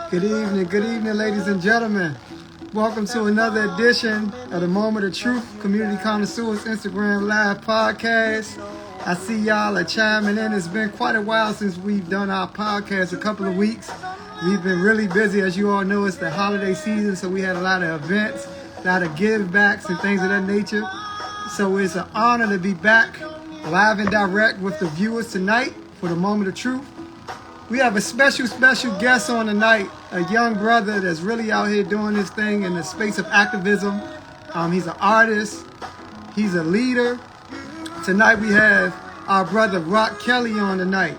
Good evening, ladies and gentlemen. Welcome to another edition of the Moment of Truth Community Connoisseurs Instagram Live Podcast. I see y'all are chiming in. It's been quite a while since we've done our podcast, a couple of weeks. We've been really busy. As you all know, it's the holiday season, so we had a lot of events, a lot of give backs and things of that nature. So it's an honor to be back live and direct with the viewers tonight for the Moment of Truth. We have a special guest on tonight, a young brother that's really out here doing this thing in the space of activism. He's an artist. He's a leader. Tonight we have our brother Rock Kelly on tonight.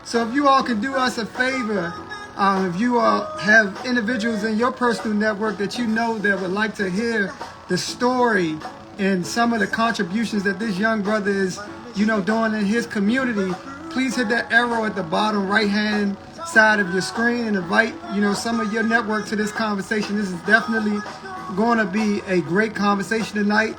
So if you all can do us a favor, if you all have individuals in your personal network that you know that would like to hear the story and some of the contributions that this young brother is, doing in his community, please hit that arrow at the bottom right-hand side of your screen and invite, some of your network to this conversation. This is definitely going to be a great conversation tonight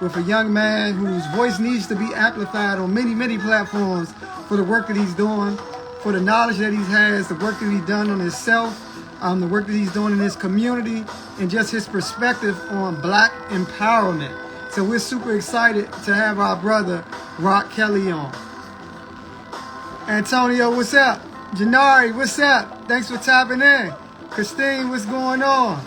with a young man whose voice needs to be amplified on many, many platforms for the work that he's doing, for the knowledge that he has, the work that he's done on himself, the work that he's doing in his community, and just his perspective on Black empowerment. So we're super excited to have our brother Rock Kelly on. Antonio, what's up? Janari, what's up? Thanks for tapping in. Christine, what's going on?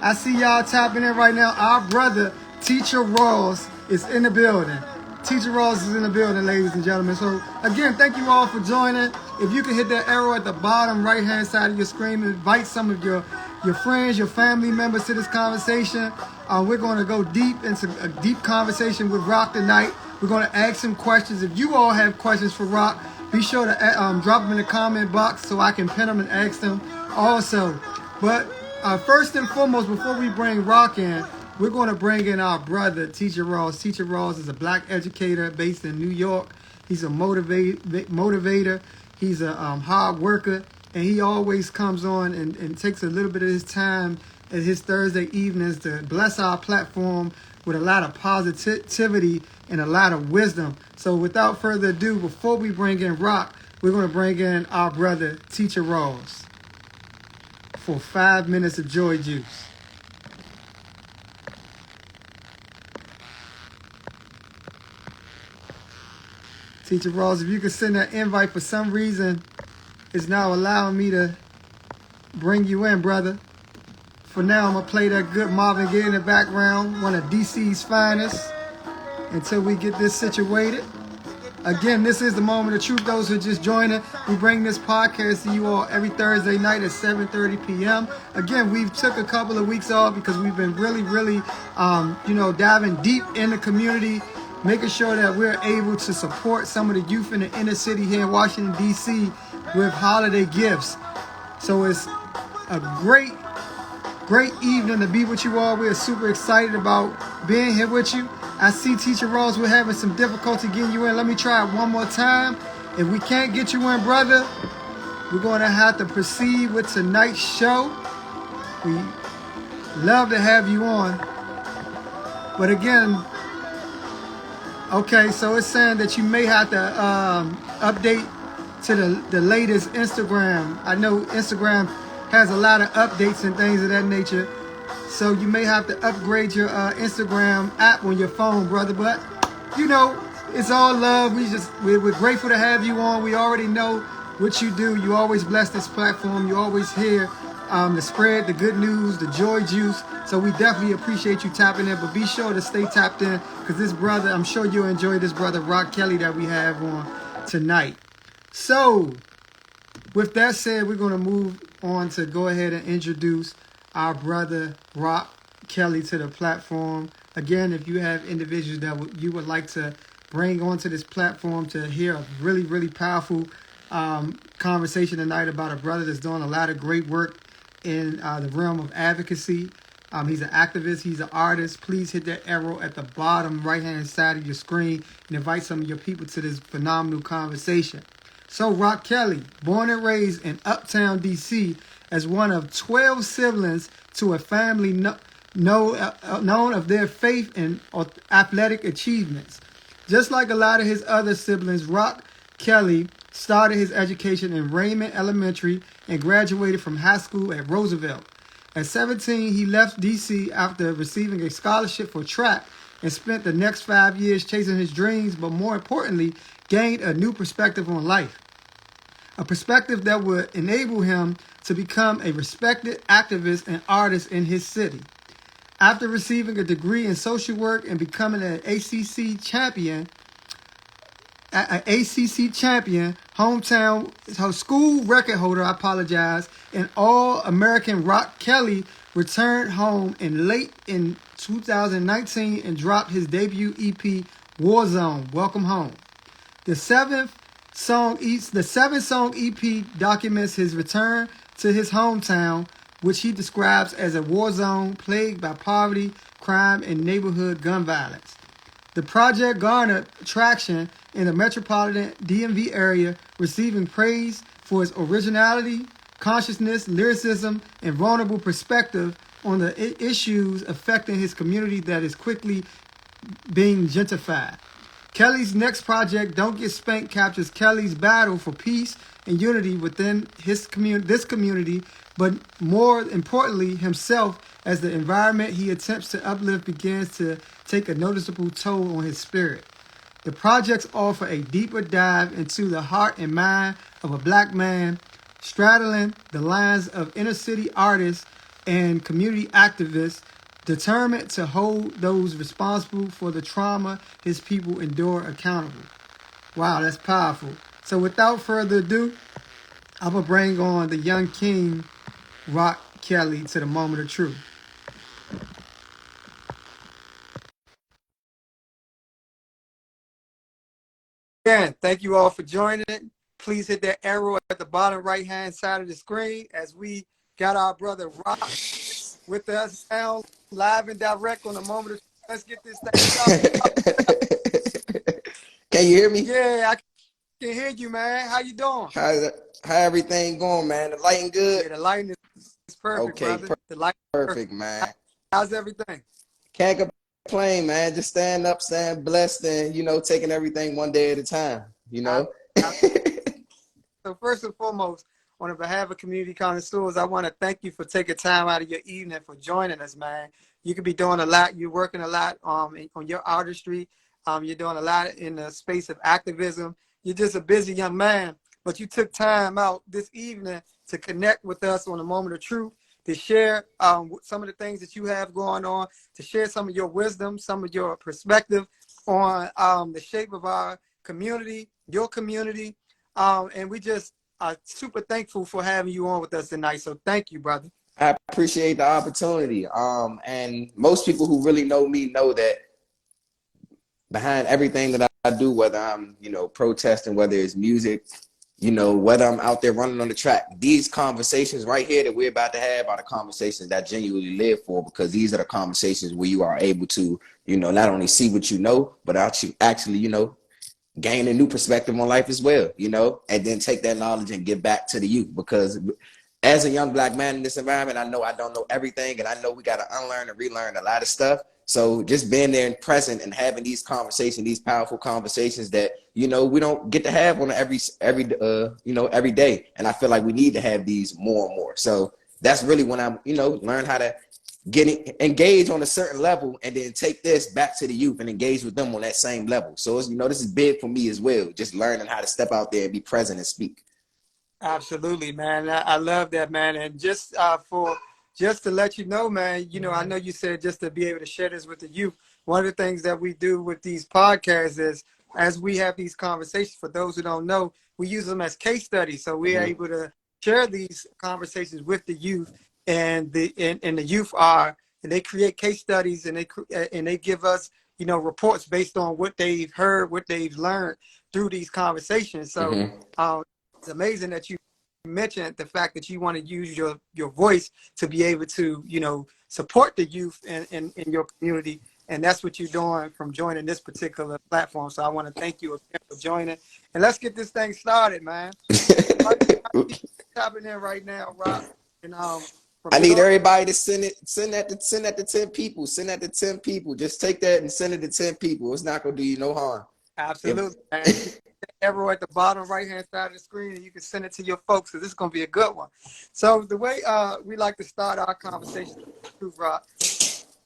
I see y'all tapping in right now. Our brother, Teacher Rawls, is in the building. Teacher Rawls is in the building, ladies and gentlemen. So, again, thank you all for joining. If you can hit that arrow at the bottom right-hand side of your screen and invite some of your friends, your family members to this conversation. We're going to go deep into a deep conversation with Rock tonight. We're going to ask him questions. If you all have questions for Rock, be sure to drop them in the comment box so I can pin them and ask them also. But first and foremost, before we bring Rock in, we're going to bring in our brother, Teacher Rawls. Teacher Rawls is a Black educator based in New York. He's a motivator. He's a hard worker. And he always comes on and takes a little bit of his time at his Thursday evenings to bless our platform with a lot of positivity and a lot of wisdom. So without further ado, before we bring in Rock, we're going to bring in our brother, Teacher Rawls, for 5 minutes of joy juice. Teacher Rawls, if you could send that invite, for some reason, it's now allowing me to bring you in, brother. For now, I'm going to play that good Marvin Gaye in the background, one of DC's finest, until we get this situated. Again, this is the Moment of Truth. Those who are just joining, we bring this podcast to you all every Thursday night at 7:30 p.m. Again, we've took a couple of weeks off because we've been really, diving deep in the community, making sure that we're able to support some of the youth in the inner city here in Washington, D.C. with holiday gifts. So it's a great evening to be with you all. We're super excited about being here with you. I see Teacher Rawls, we're having some difficulty getting you in. Let me try it one more time. If we can't get you in, brother, we're going to have to proceed with tonight's show. We love to have you on. But again, okay, so it's saying that you may have to update to the latest Instagram. I know Instagram has a lot of updates and things of that nature. So you may have to upgrade your Instagram app on your phone, brother. But, it's all love. We're grateful to have you on. We already know what you do. You always bless this platform. You always hear the spread, the good news, the joy juice. So we definitely appreciate you tapping in. But be sure to stay tapped in because this brother, I'm sure you'll enjoy this brother, Rock Kelly, that we have on tonight. So with that said, we're going to move on to go ahead and introduce our brother Rock Kelly to the platform. Again, if you have individuals that you would like to bring onto this platform to hear a really, really powerful conversation tonight about a brother that's doing a lot of great work in the realm of advocacy. He's an activist. He's an artist. Please hit that arrow at the bottom right-hand side of your screen and invite some of your people to this phenomenal conversation. So Rock Kelly, born and raised in Uptown, D.C., as one of 12 siblings to a family known of their faith and athletic achievements. Just like a lot of his other siblings, Rock Kelly started his education in Raymond Elementary and graduated from high school at Roosevelt. At 17, he left D.C. after receiving a scholarship for track and spent the next 5 years chasing his dreams, but more importantly, gained a new perspective on life. A perspective that would enable him to become a respected activist and artist in his city. After receiving a degree in social work and becoming an ACC champion, hometown school record holder, and All-American Rock, Kelly returned home in 2019 and dropped his debut EP, Warzone, Welcome Home. The seven-song EP documents his return to his hometown, which he describes as a war zone plagued by poverty, crime, and neighborhood gun violence. The project garnered traction in the metropolitan DMV area, receiving praise for its originality, consciousness, lyricism, and vulnerable perspective on the issues affecting his community that is quickly being gentrified. Kelly's next project, Don't Get Spanked, captures Kelly's battle for peace and unity within this community, but more importantly, himself, as the environment he attempts to uplift begins to take a noticeable toll on his spirit. The projects offer a deeper dive into the heart and mind of a black man, straddling the lines of inner city artists and community activists, determined to hold those responsible for the trauma his people endure accountable. Wow, that's powerful. So without further ado, I'm going to bring on the young king, Rock Kelly, to the moment of truth. Again, thank you all for joining. Please hit that arrow at the bottom right-hand side of the screen as we got our brother Rock with us now, live and direct on the moment of truth. Let's get this thing started. Can you hear me? Yeah, I can hear you, man. How you doing? How everything going, man? The lighting good? Yeah, the lighting is perfect, Okay, brother. The lighting perfect, man. How's everything? Can't complain, man. Just staying up, staying blessed, and taking everything one day at a time. So first and foremost, on behalf of Community Connoisseurs, I want to thank you for taking time out of your evening for joining us, man. You could be doing a lot. You're working a lot on your artistry. You're doing a lot in the space of activism. You're just a busy young man, but you took time out this evening to connect with us on the moment of truth, to share some of the things that you have going on, to share some of your wisdom, some of your perspective on the shape of our community, your community. And we just are super thankful for having you on with us tonight. So thank you, brother. I appreciate the opportunity. And most people who really know me know that behind everything that I do, whether I'm, protesting, whether it's music, whether I'm out there running on the track, these conversations right here that we're about to have are the conversations that I genuinely live for, because these are the conversations where you are able to, not only see what you know, but actually, gain a new perspective on life as well, and then take that knowledge and give back to the youth. Because as a young black man in this environment, I know I don't know everything, and I know we got to unlearn and relearn a lot of stuff. So just being there and present and having these conversations, these powerful conversations that, we don't get to have on every day. And I feel like we need to have these more and more. So that's really when I'm, learn how to engage on a certain level, and then take this back to the youth and engage with them on that same level. So it's, this is big for me as well, just learning how to step out there and be present and speak. Absolutely, man. I love that, man. And just to let you know, man, I know you said just to be able to share this with the youth. One of the things that we do with these podcasts is, as we have these conversations, for those who don't know, we use them as case studies. So we are able to share these conversations with the youth, and the youth and they create case studies, and they give us, reports based on what they've heard, what they've learned through these conversations. So it's amazing that you mentioned the fact that you want to use your voice to be able to, support the youth in your community. And that's what you're doing from joining this particular platform. So I want to thank you again for joining. And let's get this thing started, man. Tapping in right now, Rock. And I need everybody to send that to 10 people. Send that to 10 people. Just take that and send it to 10 people. It's not gonna do you no harm. If Absolutely, man. You can arrow at the bottom right hand side of the screen, and you can send it to your folks because this is gonna be a good one. So the way we like to start our conversation, Truth Rock,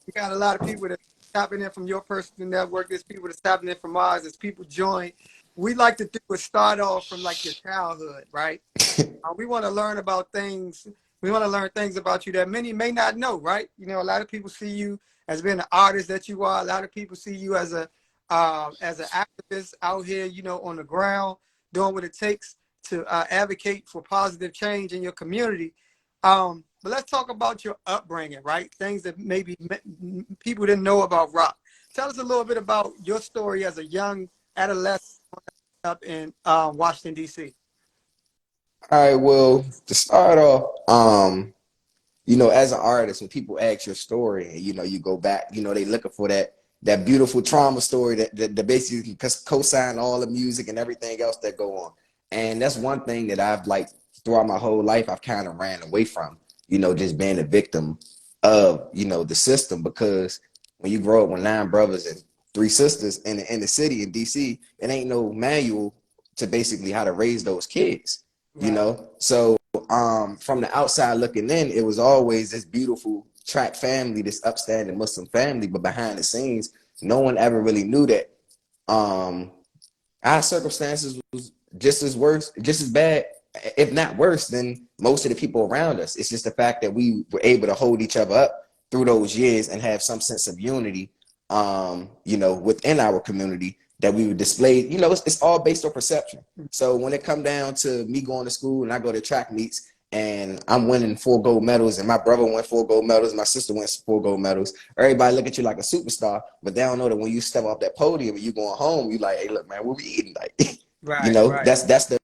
we got a lot of people that tapping in from your personal network. There's people that's tapping in from ours. There's people join. We like to do is start off from like your childhood, right? We want to learn about things. We want to learn things about you that many may not know, right? You know, a lot of people see you as being an artist that you are. A lot of people see you as an activist out here, you know, on the ground, doing what it takes to advocate for positive change in your community. But let's talk about your upbringing, right? Things that maybe people didn't know about rock. Tell us a little bit about your story as a young adolescent up in Washington, D.C. all right, well, to start off, you know, as an artist, when people ask your story and, you know, you go back, you know, they looking for that beautiful trauma story that basically co-sign all the music and everything else that go on. And that's one thing that I've like throughout my whole life, I've kind of ran away from, you know, just being a victim of, you know, the system. Because when you grow up with 9 brothers and 3 sisters in the city in DC, it ain't no manual to basically how to raise those kids, you Right. know? So from the outside looking in, it was always this beautiful track family, this upstanding Muslim family, but behind the scenes, no one ever really knew that um, our circumstances was just as worse, just as bad, if not worse, than most of the people around us. It's just the fact that we were able to hold each other up through those years and have some sense of unity, you know, within our community that we would display. You know, it's all based on perception. So when it come down to me going to school and I go to track meets and I'm winning 4 gold medals and my brother won 4 gold medals, my sister wins 4 gold medals, everybody look at you like a superstar, but they don't know that when you step off that podium and you going home, you like, hey, look, man, what we eating? Like, you Right, know, right. that's the,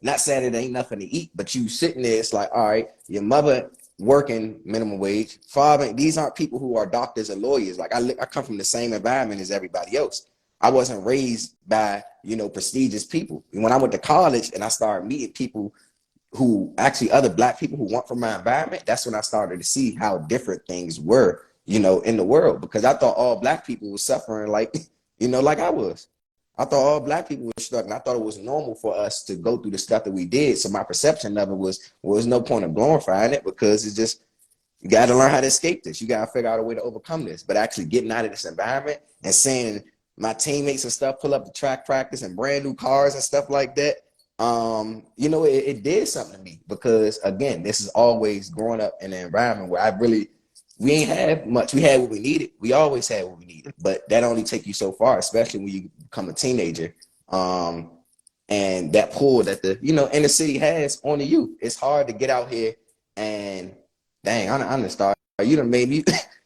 not saying it ain't nothing to eat, but you sitting there, it's like, all right, your mother working minimum wage, father, these aren't people who are doctors or lawyers. Like I come from the same environment as everybody else. I wasn't raised by, you know, prestigious people. When I went to college and I started meeting people who actually other black people who want from my environment, that's when I started to see how different things were, you know, in the world. Because I thought all black people were suffering like, you know, like I was. I thought all black people were struggling. I thought it was normal for us to go through the stuff that we did. So my perception of it was no point of glorifying it because it's just you got to learn how to escape this. You got to figure out a way to overcome this. But actually getting out of this environment and seeing my teammates and stuff pull up the track practice and brand new cars and stuff like that, you know, it did something to me because again, this is always growing up in an environment where we ain't have much. We had what we needed. We always had what we needed, but that only take you so far, especially when you become a teenager. And that pull that the, you know, inner city has on the youth. It's hard to get out here and dang, I'm the star. You done made me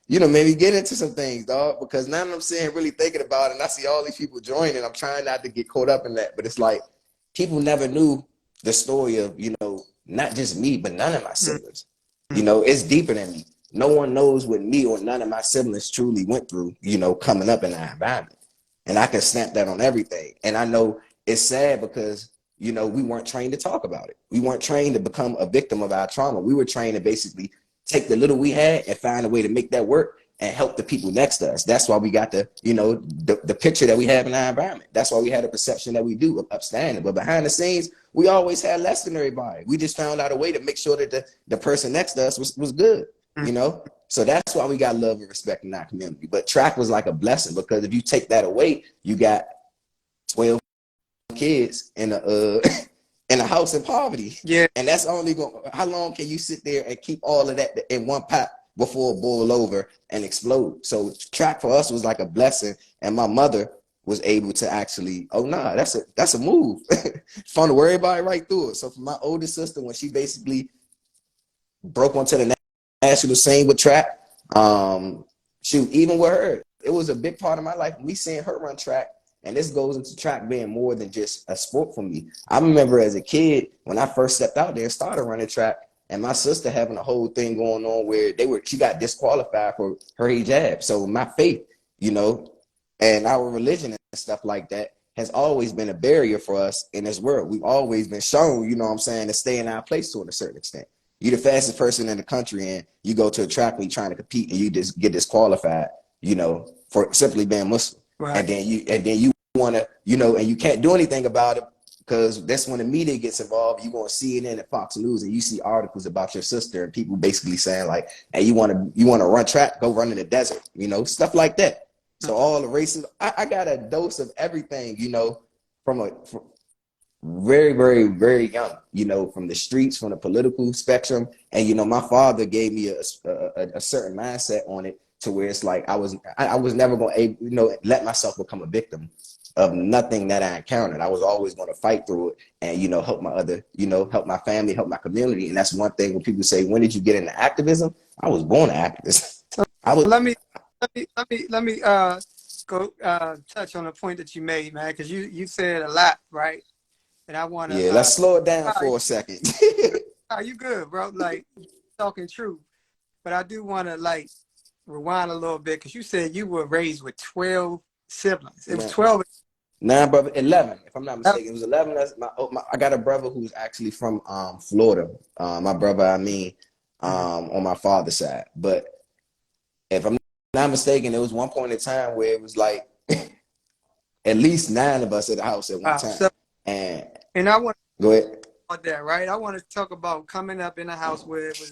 you done made me get into some things, dog, because now that I'm sitting really thinking about it and I see all these people joining, I'm trying not to get caught up in that. But it's like people never knew the story of, you know, not just me, but none of my siblings. You know, it's deeper than me. No one knows what me or none of my siblings truly went through, you know, coming up in that environment. And I can snap that on everything. And I know it's sad because, you know, we weren't trained to talk about it. We weren't trained to become a victim of our trauma. We were trained to basically take the little we had and find a way to make that work and help the people next to us. That's why we got the, you know, the picture that we have in our environment. That's why we had a perception that we do of upstanding. But behind the scenes, we always had less than everybody. We just found out a way to make sure that the person next to us was good, you know? So that's why we got love and respect in our community. But track was like a blessing because if you take that away, you got 12 kids in a in a house in poverty. Yeah. And that's only going, how long can you sit there and keep all of that in one pot before it boil over and explode? So track for us was like a blessing. And my mother was able to actually, oh nah, that's a move. Funnel everybody right through it. So for my older sister, when she basically broke onto the national scene with track, shoot, even with her, it was a big part of my life. We seeing her run track. And this goes into track being more than just a sport for me. I remember as a kid, when I first stepped out there and started running track, and my sister having a whole thing going on where she got disqualified for her hijab. So my faith, you know, and our religion and stuff like that has always been a barrier for us in this world. We've always been shown, you know what I'm saying, to stay in our place to a certain extent. You're the fastest person in the country and you go to a track meet trying to compete and you just get disqualified, you know, for simply being Muslim. Right. And then you want to, and you can't do anything about it because that's when the media gets involved. You want CNN and Fox News, and you see articles about your sister and people basically saying like, "Hey, you want to run track? Go run in the desert," stuff like that. So all the races, I got a dose of everything, from very, very, very young, from the streets, from the political spectrum. And, my father gave me a certain mindset on it to where it's like I was never going to, let myself become a victim of nothing that I encountered. I was always going to fight through it and, help my help my family, help my community. And that's one thing when people say, when did you get into activism? I was born an activist. I was. Let me go touch on a point that you made, man, because you said a lot, right? And I want to. Yeah, let's slow it down for a second. You good, bro? Like, you're talking truth. But I do want to, like, rewind a little bit because you said you were raised with 12 siblings. It was 12. 9 brother, 11, if I'm not mistaken. It was 11. That's I got a brother who's actually from Florida. My brother, on my father's side. But if I'm not mistaken, there was one point in time where it was like at least 9 of us at the house at one time. So, and I want to go ahead about that, right? I want to talk about coming up in a house where it was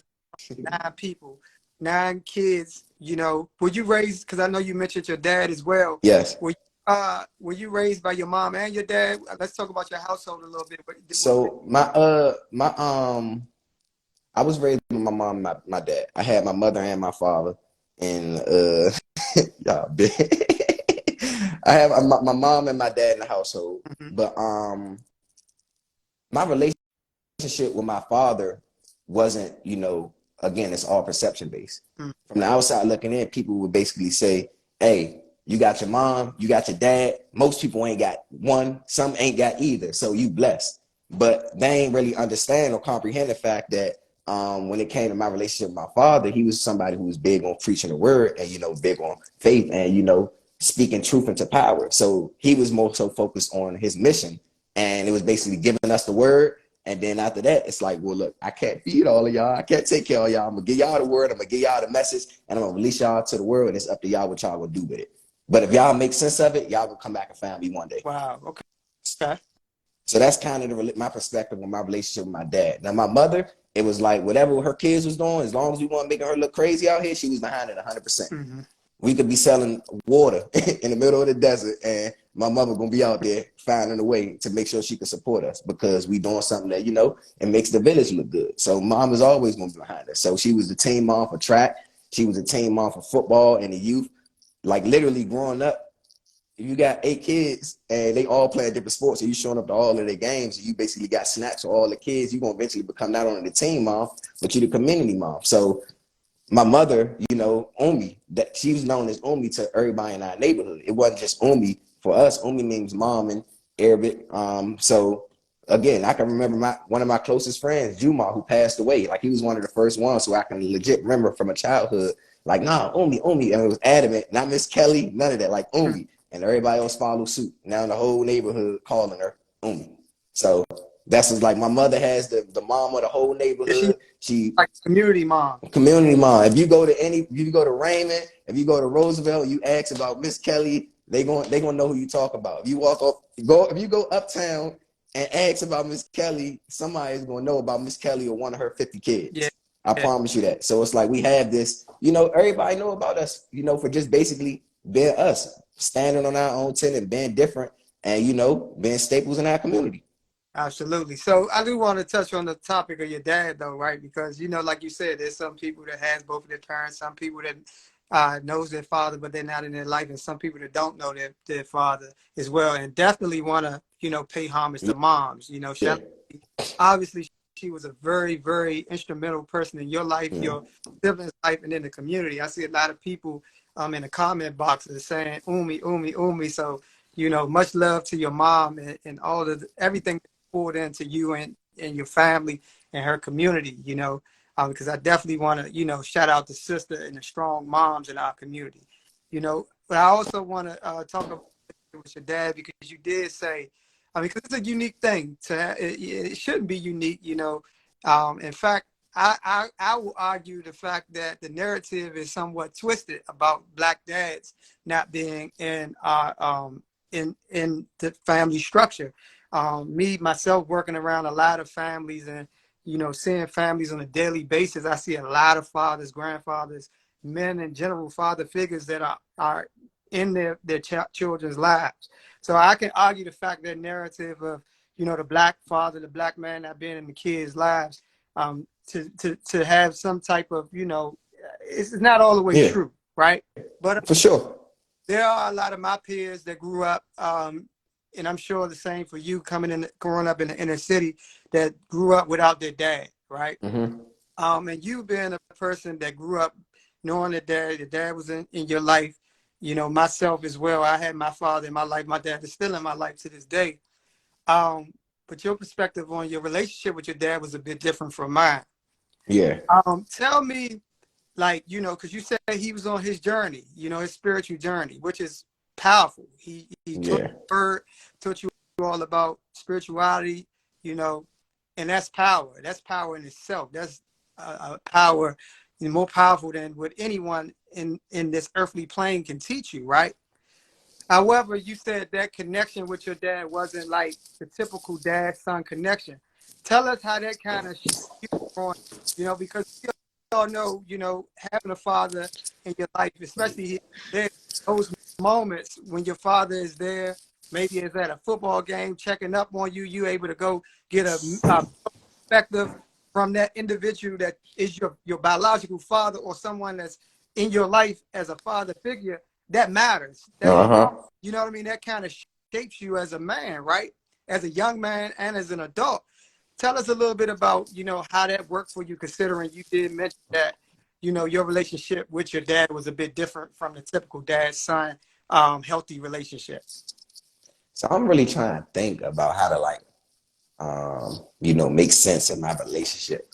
9 people, 9 kids. Were you raised? Because I know you mentioned your dad as well. Yes. Were you raised by your mom and your dad? Let's talk about your household a little bit. So I was raised with my mom and my dad. I had my mother and my father, and y'all big. I have my mom and my dad in the household, but my relationship with my father wasn't, again, it's all perception based. From the outside looking in, people would basically say, "Hey, you got your mom, you got your dad. Most people ain't got one, some ain't got either. So you blessed." But they ain't really understand or comprehend the fact that when it came to my relationship with my father, he was somebody who was big on preaching the word and, big on faith and, speaking truth into power. So he was more so focused on his mission. And it was basically giving us the word. And then after that, it's like, well, look, I can't feed all of y'all. I can't take care of y'all. I'm going to give y'all the word. I'm going to give y'all the message. And I'm going to release y'all to the world. And it's up to y'all what y'all will do with it. But if y'all make sense of it, y'all will come back and find me one day. Wow. Okay. So that's kind of my perspective on my relationship with my dad. Now, my mother, it was like whatever her kids was doing, as long as we weren't making her look crazy out here, she was behind it 100%. We could be selling water in the middle of the desert, and my mother gonna be out there finding a way to make sure she can support us because we doing something that, it makes the village look good. So mom is always gonna be behind us. So she was the team mom for track. She was the team mom for football and the youth. Like literally growing up, if you got 8 kids and they all playing different sports and you showing up to all of their games, and you basically got snacks for all the kids, you're gonna eventually become not only the team mom, but you're the community mom. So my mother, Umi, that she was known as Umi to everybody in our neighborhood. It wasn't just Umi for us. Umi means mom in Arabic. So again, I can remember one of my closest friends, Juma, who passed away. Like he was one of the first ones, so I can legit remember from a childhood. Like, nah, Umi, and it was adamant, not Miss Kelly, none of that. Like Umi, and everybody else followed suit. Now the whole neighborhood calling her Umi. So that's like my mother has the mom of the whole neighborhood. She like community mom. Community mom. If you go to Raymond, if you go to Roosevelt, you ask about Miss Kelly, they gonna know who you talk about. If you if you go uptown and ask about Miss Kelly, somebody's gonna know about Miss Kelly or one of her 50 kids. Yeah. I promise you that. So it's like we have this, everybody know about us, for just basically being us, standing on our own 10 and being different and, being staples in our community. Absolutely. So I do want to touch on the topic of your dad, though, right? Because, like you said, there's some people that has both of their parents, some people that knows their father, but they're not in their life, and some people that don't know their father as well. And definitely want to, pay homage to moms. Obviously, she was a very, very instrumental person in your life, your siblings' life, and in the community. I see a lot of people in the comment boxes saying, Umi, Umi, Umi. So, much love to your mom and all of everything poured into you and your family and her community, because I definitely want to, shout out the sister and the strong moms in our community, but I also want to talk about with your dad, because you did say, because it's a unique thing it shouldn't be unique, in fact, I will argue the fact that the narrative is somewhat twisted about Black dads not being in our in the family structure. Me myself working around a lot of families and seeing families on a daily basis. I see a lot of fathers, grandfathers, men in general, father figures that are in their children's lives. So I can argue the fact that narrative of the black father, the black man not being in the kids' lives, to have some type of it's not all the way Yeah, true, right? But for sure. there are a lot of my peers that grew up, and I'm sure the same for you, growing up in the inner city, that grew up without their dad, right? Mm-hmm. And you being a person that grew up knowing that your dad was in your life, myself as well. I had my father in my life. My dad is still in my life to this day. But your perspective on your relationship with your dad was a bit different from mine. Yeah. Tell me, like, because you said he was on his journey, his spiritual journey, which is powerful. He taught Yeah. you word, taught you all about spirituality, and that's power. That's power in itself. That's a power more powerful than what anyone in this earthly plane can teach you, right? However, you said that connection with your dad wasn't like the typical dad-son connection. Tell us how that kind of growing, because we all know, having a father in your life, especially there, those moments when your father is there, maybe it's at a football game, checking up on you, you able to go get a perspective from that individual that is your biological father or someone that's in your life as a father figure. That matters. Uh-huh. You know what I mean? That kind of shapes you as a man, right? As a young man and as an adult. Tell us a little bit about, how that worked for you, considering you did mention that, your relationship with your dad was a bit different from the typical dad-son healthy relationship. So I'm really trying to think about how to make sense of my relationship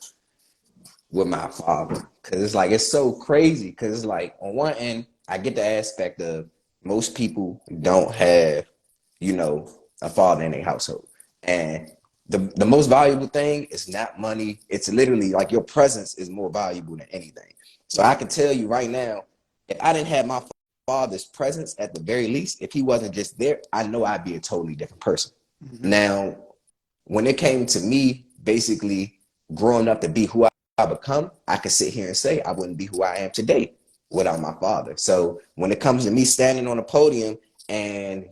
with my father. Cause it's like, it's so crazy. Cause it's like, on one end, I get the aspect of most people don't have, a father in their household. And the most valuable thing is not money. It's literally like your presence is more valuable than anything. So I can tell you right now, if I didn't have my father's presence at the very least, if he wasn't just there, I know I'd be a totally different person. Mm-hmm. Now, when it came to me basically growing up to be who I become, I could sit here and say I wouldn't be who I am today without my father. So when it comes to me standing on a podium and,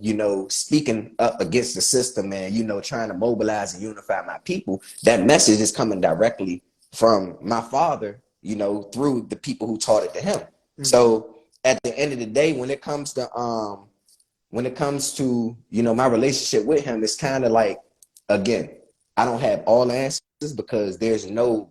speaking up against the system and, trying to mobilize and unify my people, that message is coming directly from my father, through the people who taught it to him. Mm-hmm. So at the end of the day, when it comes to, my relationship with him, it's kind of like, again, I don't have all the answers because there's no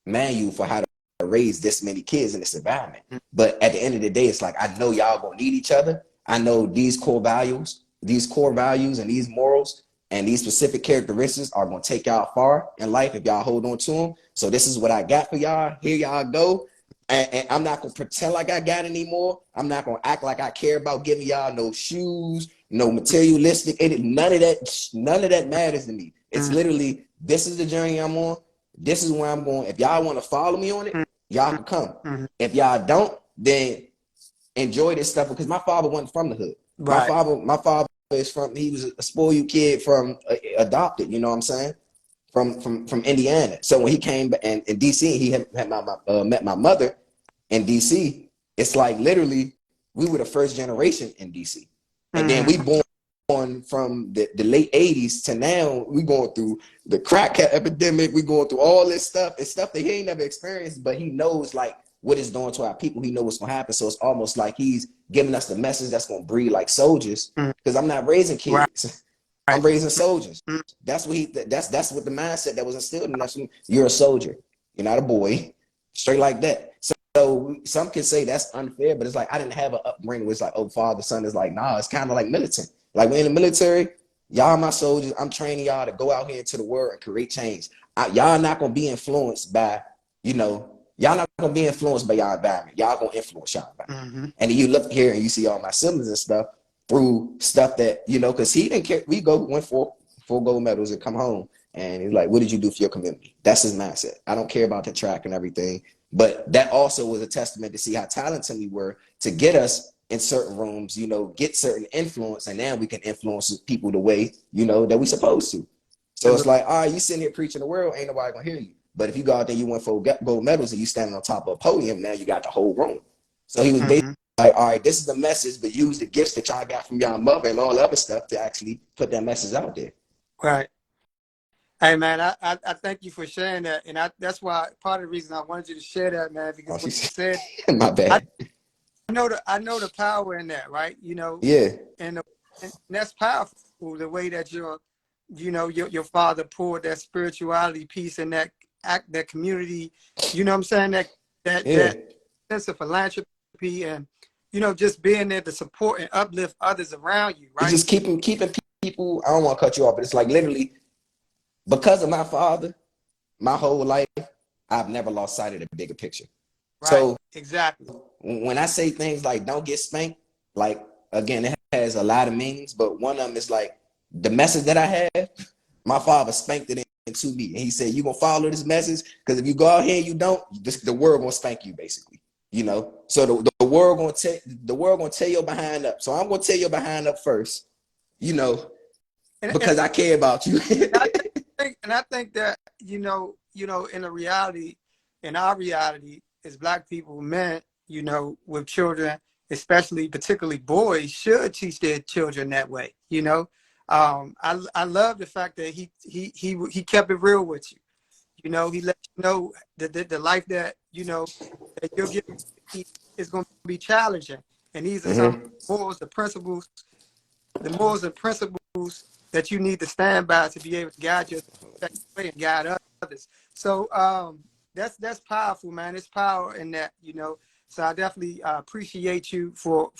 manual for how to raise this many kids in this environment. But at the end of the day, it's like, I know y'all gonna need each other. I know these core values and these morals and these specific characteristics are gonna take y'all far in life if y'all hold on to them. So this is what I got for y'all. Here y'all go. And I'm not gonna pretend like I got any more. I'm not gonna act like I care about giving y'all no shoes, no materialistic. None of that matters to me. It's literally, this is the journey I'm on. This is where I'm going. If y'all want to follow me on it, y'all can come. If y'all don't, then enjoy this stuff, because my father wasn't from the hood. Right. My father he was a spoiled kid from adopted. You know what I'm saying? From Indiana. So when he came in DC, he had met my mother in DC. It's like literally we were the first generation in DC, and then we born from the late 80s to now. We going through the crack epidemic. We going through all this stuff. It's stuff that he ain't never experienced, but he knows like what it's doing to our people. He knows what's gonna happen. So it's almost like he's giving us the message that's gonna breed like soldiers. Because I'm not raising kids. Right. I'm raising soldiers. That's what that's what the mindset that was instilled in us. You're a soldier. You're not a boy. Straight like that. So some can say that's unfair, but it's like I didn't have an upbringing where it's like, oh, father, son. Is like, nah, it's kind of like militant. Like we're in the military, y'all my soldiers. I'm training y'all to go out here into the world and create change. Y'all not gonna be influenced by, y'all not gonna be influenced by y'all environment. Y'all gonna influence y'all environment. And then you look here and you see all my siblings and stuff through stuff that, because he didn't care. We went for 4 gold medals and come home. And he's like, what did you do for your community? That's his mindset. I don't care about the track and everything. But that also was a testament to see how talented we were to get us in certain rooms, you know, get certain influence, and now we can influence people the way, you know, that we supposed to. So it's like, all right, you sitting here preaching the world, ain't nobody gonna hear you. But if you go out there, you win 4 gold medals, and you standing on top of a podium, now you got the whole room. So he was basically like, all right, this is the message, but use the gifts that y'all got from y'all mother and all the other stuff to actually put that message out there. Right. Hey man, I thank you for sharing that, and that's why part of the reason I wanted you to share that, man, because what you said, my bad. I know the power in that, right? You know, Yeah, and that's powerful. The way that your father poured that spirituality piece in that community. You know what I'm saying? yeah. That sense of philanthropy and just being there to support and uplift others around you, It's right? just keeping people. I don't want to cut you off, but it's like literally because of my father, my whole life, I've never lost sight of the bigger picture. Right. So Exactly. when I say things like don't get spanked, like again, it has a lot of meanings, but one of them is like the message that I have, my father spanked it into me. And he said, you're gonna follow this message, because if you go out here and you don't, the world gonna spank you, basically. You know, so the world gonna tear your behind up. So I'm gonna tear your behind up first, you know, because I care about you. And I think that in our reality as Black people, men, with children, especially particularly boys, should teach their children that way. I love the fact that he kept it real with you. He let you know that the life that that you're giving is going to be challenging, and these are some morals, the morals and principles that you need to stand by to be able to guide yourself and guide others. So that's powerful, man. It's power in that. So I definitely appreciate you for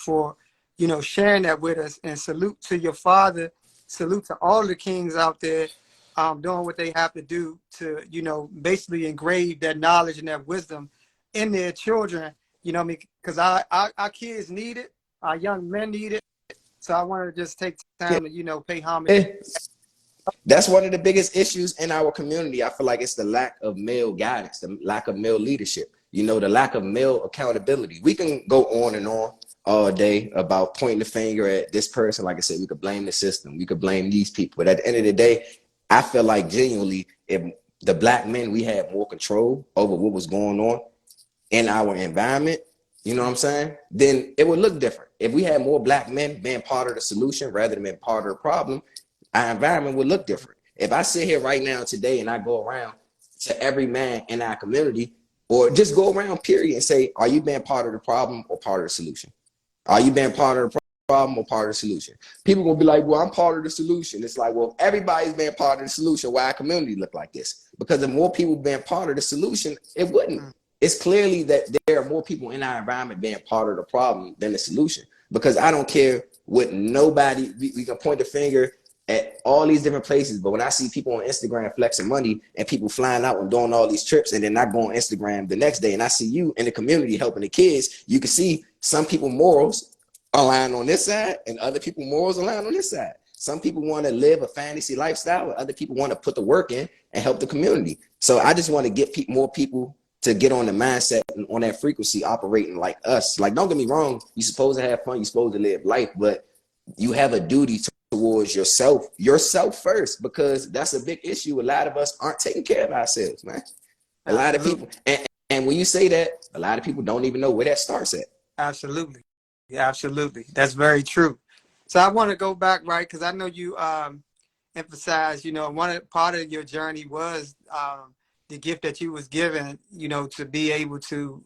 sharing that with us, and salute to your father. Salute to all the kings out there doing what they have to do to basically engrave that knowledge and that wisdom in their children. Because our kids need it, our young men need it. So I wanted to just take time to, pay homage. That's one of the biggest issues in our community. I feel like it's the lack of male guidance, the lack of male leadership, the lack of male accountability. We can go on and on all day about pointing the finger at this person. Like I said, we could blame the system. We could blame these people. But at the end of the day, I feel like genuinely, if the Black men, we had more control over what was going on in our environment, you know what I'm saying? Then it would look different. If we had more Black men being part of the solution rather than being part of the problem, our environment would look different. If I sit here right now today and I go around to every man in our community, or just go around period and say, are you being part of the problem or part of the solution? Are you being part of the problem or part of the solution? People gonna be like, well, I'm part of the solution. It's like, well, if everybody's being part of the solution, why our community look like this? Because if more people being part of the solution, it wouldn't. It's clearly that there are more people in our environment being part of the problem than the solution. Because I don't care what nobody, we can point the finger at all these different places, but when I see people on Instagram flexing money and people flying out and doing all these trips, and then I go on Instagram the next day and I see you in the community helping the kids, you can see some people morals align on this side and other people morals align on this side. Some people want to live a fantasy lifestyle, and other people want to put the work in and help the community. So I just want to get more people to get on the mindset and on that frequency operating like us. Like, don't get me wrong, you're supposed to have fun, you're supposed to live life, but you have a duty towards yourself first, because that's a big issue. A lot of us aren't taking care of ourselves, man. A lot of people, and when you say that, a lot of people don't even know where that starts at. Absolutely. Yeah, absolutely. That's very true. So I want to go back, right, because I know you emphasized, part of your journey was the gift that you was given, to be able to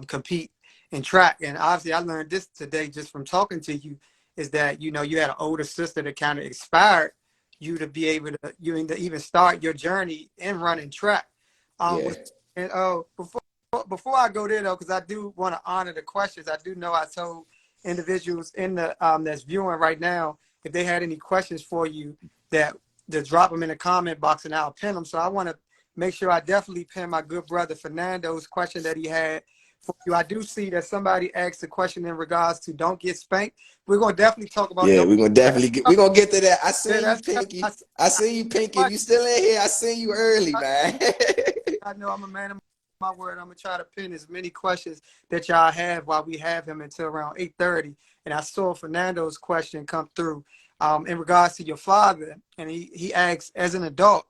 compete in track. And obviously I learned this today just from talking to you, is that, you had an older sister that kind of inspired you to be able to, even start your journey in running track. Yeah. And before I go there though, because I do want to honor the questions. I do know I told individuals in the that's viewing right now, if they had any questions for you, that to drop them in the comment box and I'll pin them. So I want to make sure I definitely pin my good brother Fernando's question that he had for you. I do see that somebody asked a question in regards to don't get spanked. We're gonna definitely talk about. Yeah, we're gonna get to that. I see Yeah, you, Pinky. I see you, Pinky. If you still in here, I see you early, man. I know I'm a man of my word, I'm gonna try to pin as many questions that y'all have while we have him until around 8:30. And I saw Fernando's question come through in regards to your father, and he asks, as an adult,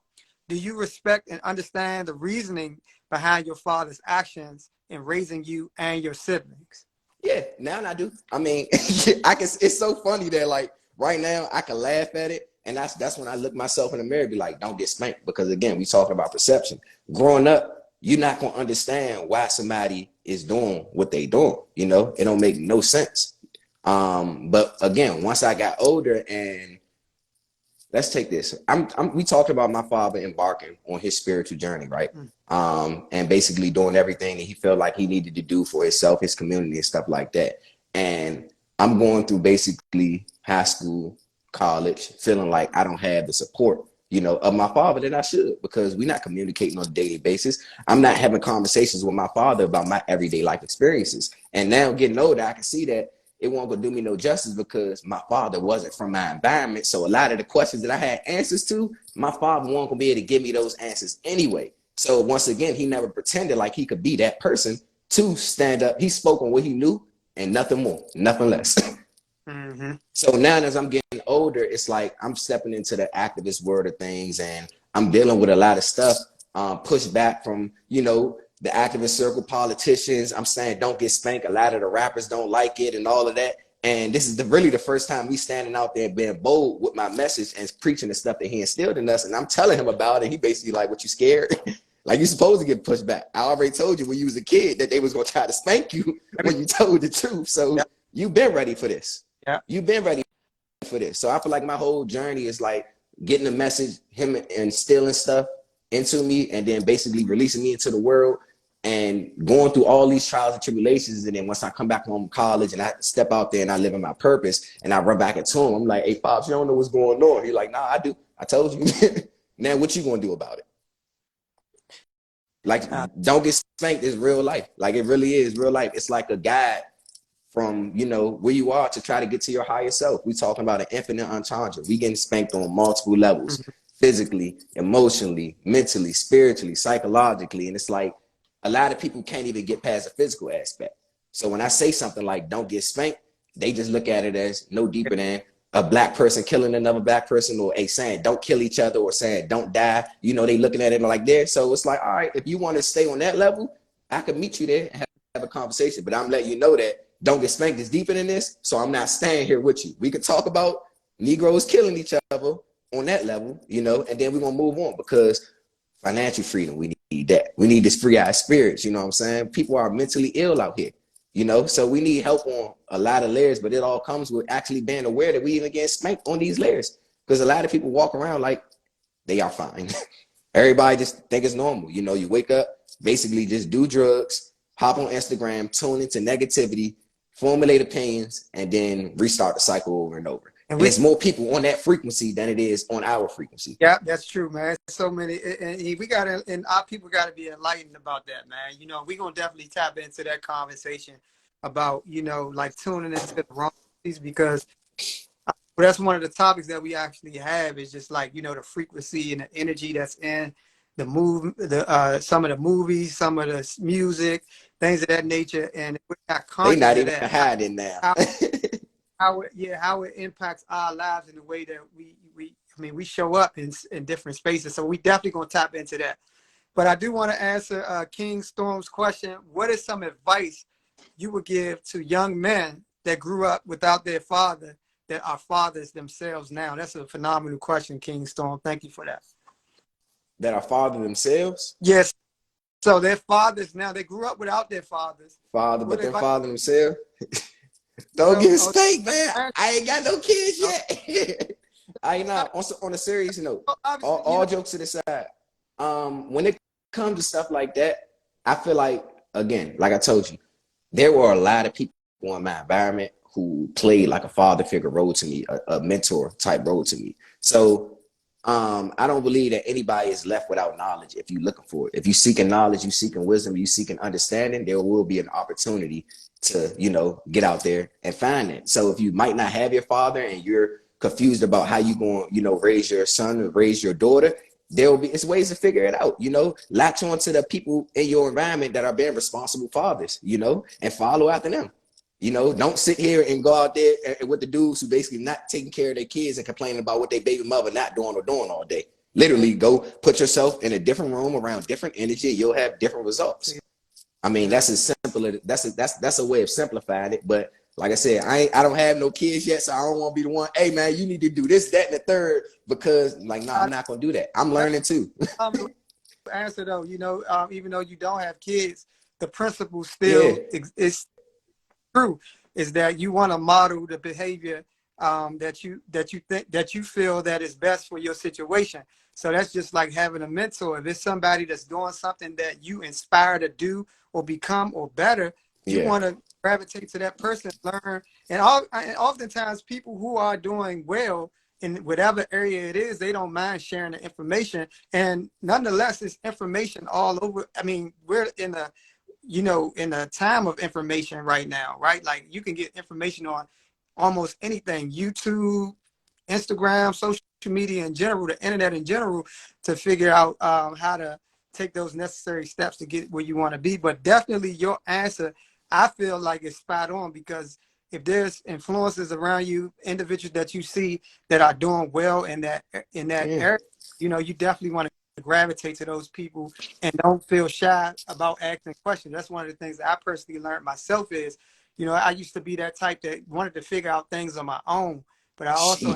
do you respect and understand the reasoning behind your father's actions in raising you and your siblings? Yeah, now I do. I mean, I can. It's so funny that like right now I can laugh at it, and that's when I look myself in the mirror, and be like, don't get spanked, because again, we talking about perception. Growing up, you're not gonna understand why somebody is doing what they doing. You know, it don't make no sense. But again, once I got older, and let's take this. We talked about my father embarking on his spiritual journey, right? And basically doing everything that he felt like he needed to do for himself, his community, and stuff like that. And I'm going through basically high school, college, feeling like I don't have the support, you know, of my father that I should, because we're not communicating on a daily basis. I'm not having conversations with my father about my everyday life experiences. And now getting older, I can see that it won't go do me no justice, because my father wasn't from my environment. So a lot of the questions that I had answers to, my father won't gonna be able to give me those answers anyway. So once again, he never pretended like he could be that person to stand up. He spoke on what he knew and nothing more, nothing less. Mm-hmm. So now as I'm getting older, it's like I'm stepping into the activist world of things, and I'm dealing with a lot of stuff, pushed back from, you know, the activist circle, politicians. I'm saying don't get spanked. A lot of the rappers don't like it and all of that. And this is really the first time me standing out there being bold with my message and preaching the stuff that he instilled in us. And I'm telling him about it. He basically like, what, you scared? Like, you're supposed to get pushed back. I already told you when you was a kid that they was going to try to spank you when you told the truth. So you've been ready for this. Yeah. You've been ready for this. So I feel like my whole journey is like getting the message, him instilling stuff into me, and then basically releasing me into the world and going through all these trials and tribulations. And then once I come back home from college and I step out there and I live in my purpose and I run back into him, I'm like, hey, Pops, you don't know what's going on. He's like, nah, I do. I told you. Now what you gonna do about it? Like, don't get spanked is real life. Like, it really is real life. It's like a guide from, you know, where you are to try to get to your higher self. We talking about an infinite entendre. We getting spanked on multiple levels, physically, emotionally, mentally, spiritually, psychologically. And it's like a lot of people can't even get past the physical aspect. So when I say something like don't get spanked, they just look at it as no deeper than a black person killing another black person, or saying don't kill each other, or saying don't die. You know, they looking at it like that. So it's like, all right, if you want to stay on that level, I could meet you there and have a conversation. But I'm letting you know that don't get spanked is deeper than this. So I'm not staying here with you. We could talk about Negroes killing each other on that level, you know, and then we're going to move on, because financial freedom, we need that. We need this free-eyed spirits, you know what I'm saying? People are mentally ill out here, you know, so we need help on a lot of layers, but it all comes with actually being aware that we even get spanked on these layers, because a lot of people walk around like they are fine. Everybody just think it's normal. You know, you wake up, basically just do drugs, hop on Instagram, tune into negativity, formulate opinions, and then restart the cycle over and over. And there's more people on that frequency than it is on our frequency. Yeah, that's true, man. So many, and we got to, and our people got to be enlightened about that, man. You know, we're going to definitely tap into that conversation about, you know, like tuning into the wrong things, because that's one of the topics that we actually have, is just like, you know, the frequency and the energy that's in the some of the movies, some of the music, things of that nature. And we're not conscious they not of even that. hiding now. How it impacts our lives in the way that we show up in different spaces. So we definitely gonna tap into that. But I do want to answer King Storm's question. What is some advice you would give to young men that grew up without their father, that are fathers themselves now? That's a phenomenal question, King Storm. Thank you for that. That are father themselves? Yes. So their fathers now, they grew up without their fathers. Father, but then father themselves? Don't get spanked, man. I ain't got no kids yet. I ain't not. On a serious note, all jokes to the side. When it comes to stuff like that, I feel like, again, like I told you, there were a lot of people in my environment who played like a father figure role to me, a mentor type role to me. So I don't believe that anybody is left without knowledge if you're looking for it. If you're seeking knowledge, you're seeking wisdom, you're seeking understanding, there will be an opportunity to, you know, get out there and find it. So if you might not have your father and you're confused about how you going to, you know, raise your son or raise your daughter, it's ways to figure it out, you know. Latch on to the people in your environment that are being responsible fathers, you know, and follow after them. You know, don't sit here and go out there with the dudes who basically not taking care of their kids and complaining about what their baby mother not doing or doing all day. Literally go put yourself in a different room around different energy. You'll have different results. I mean, that's as simple as that's a way of simplifying it. But like I said, I don't have no kids yet, so I don't want to be the one. Hey man, you need to do this, that, and the third, because like, no, I'm not gonna do that. I'm learning too. Answer though, you know, even though you don't have kids, the principle still is true. Is that you want to model the behavior that you feel that is best for your situation. So that's just like having a mentor. If it's somebody that's doing something that you inspire to do or become or better, you want to gravitate to that person, learn. And oftentimes people who are doing well in whatever area it is, they don't mind sharing the information. And nonetheless, it's information all over. I mean, we're in a, you know, in a time of information right now, right? Like you can get information on almost anything, YouTube, Instagram, social media in general, the internet in general, to figure out how to take those necessary steps to get where you want to be. But definitely your answer, I feel like is spot on, because if there's influences around you, individuals that you see that are doing well in that area, you know, you definitely want to gravitate to those people and don't feel shy about asking questions. That's one of the things that I personally learned myself is, you know, I used to be that type that wanted to figure out things on my own, but I also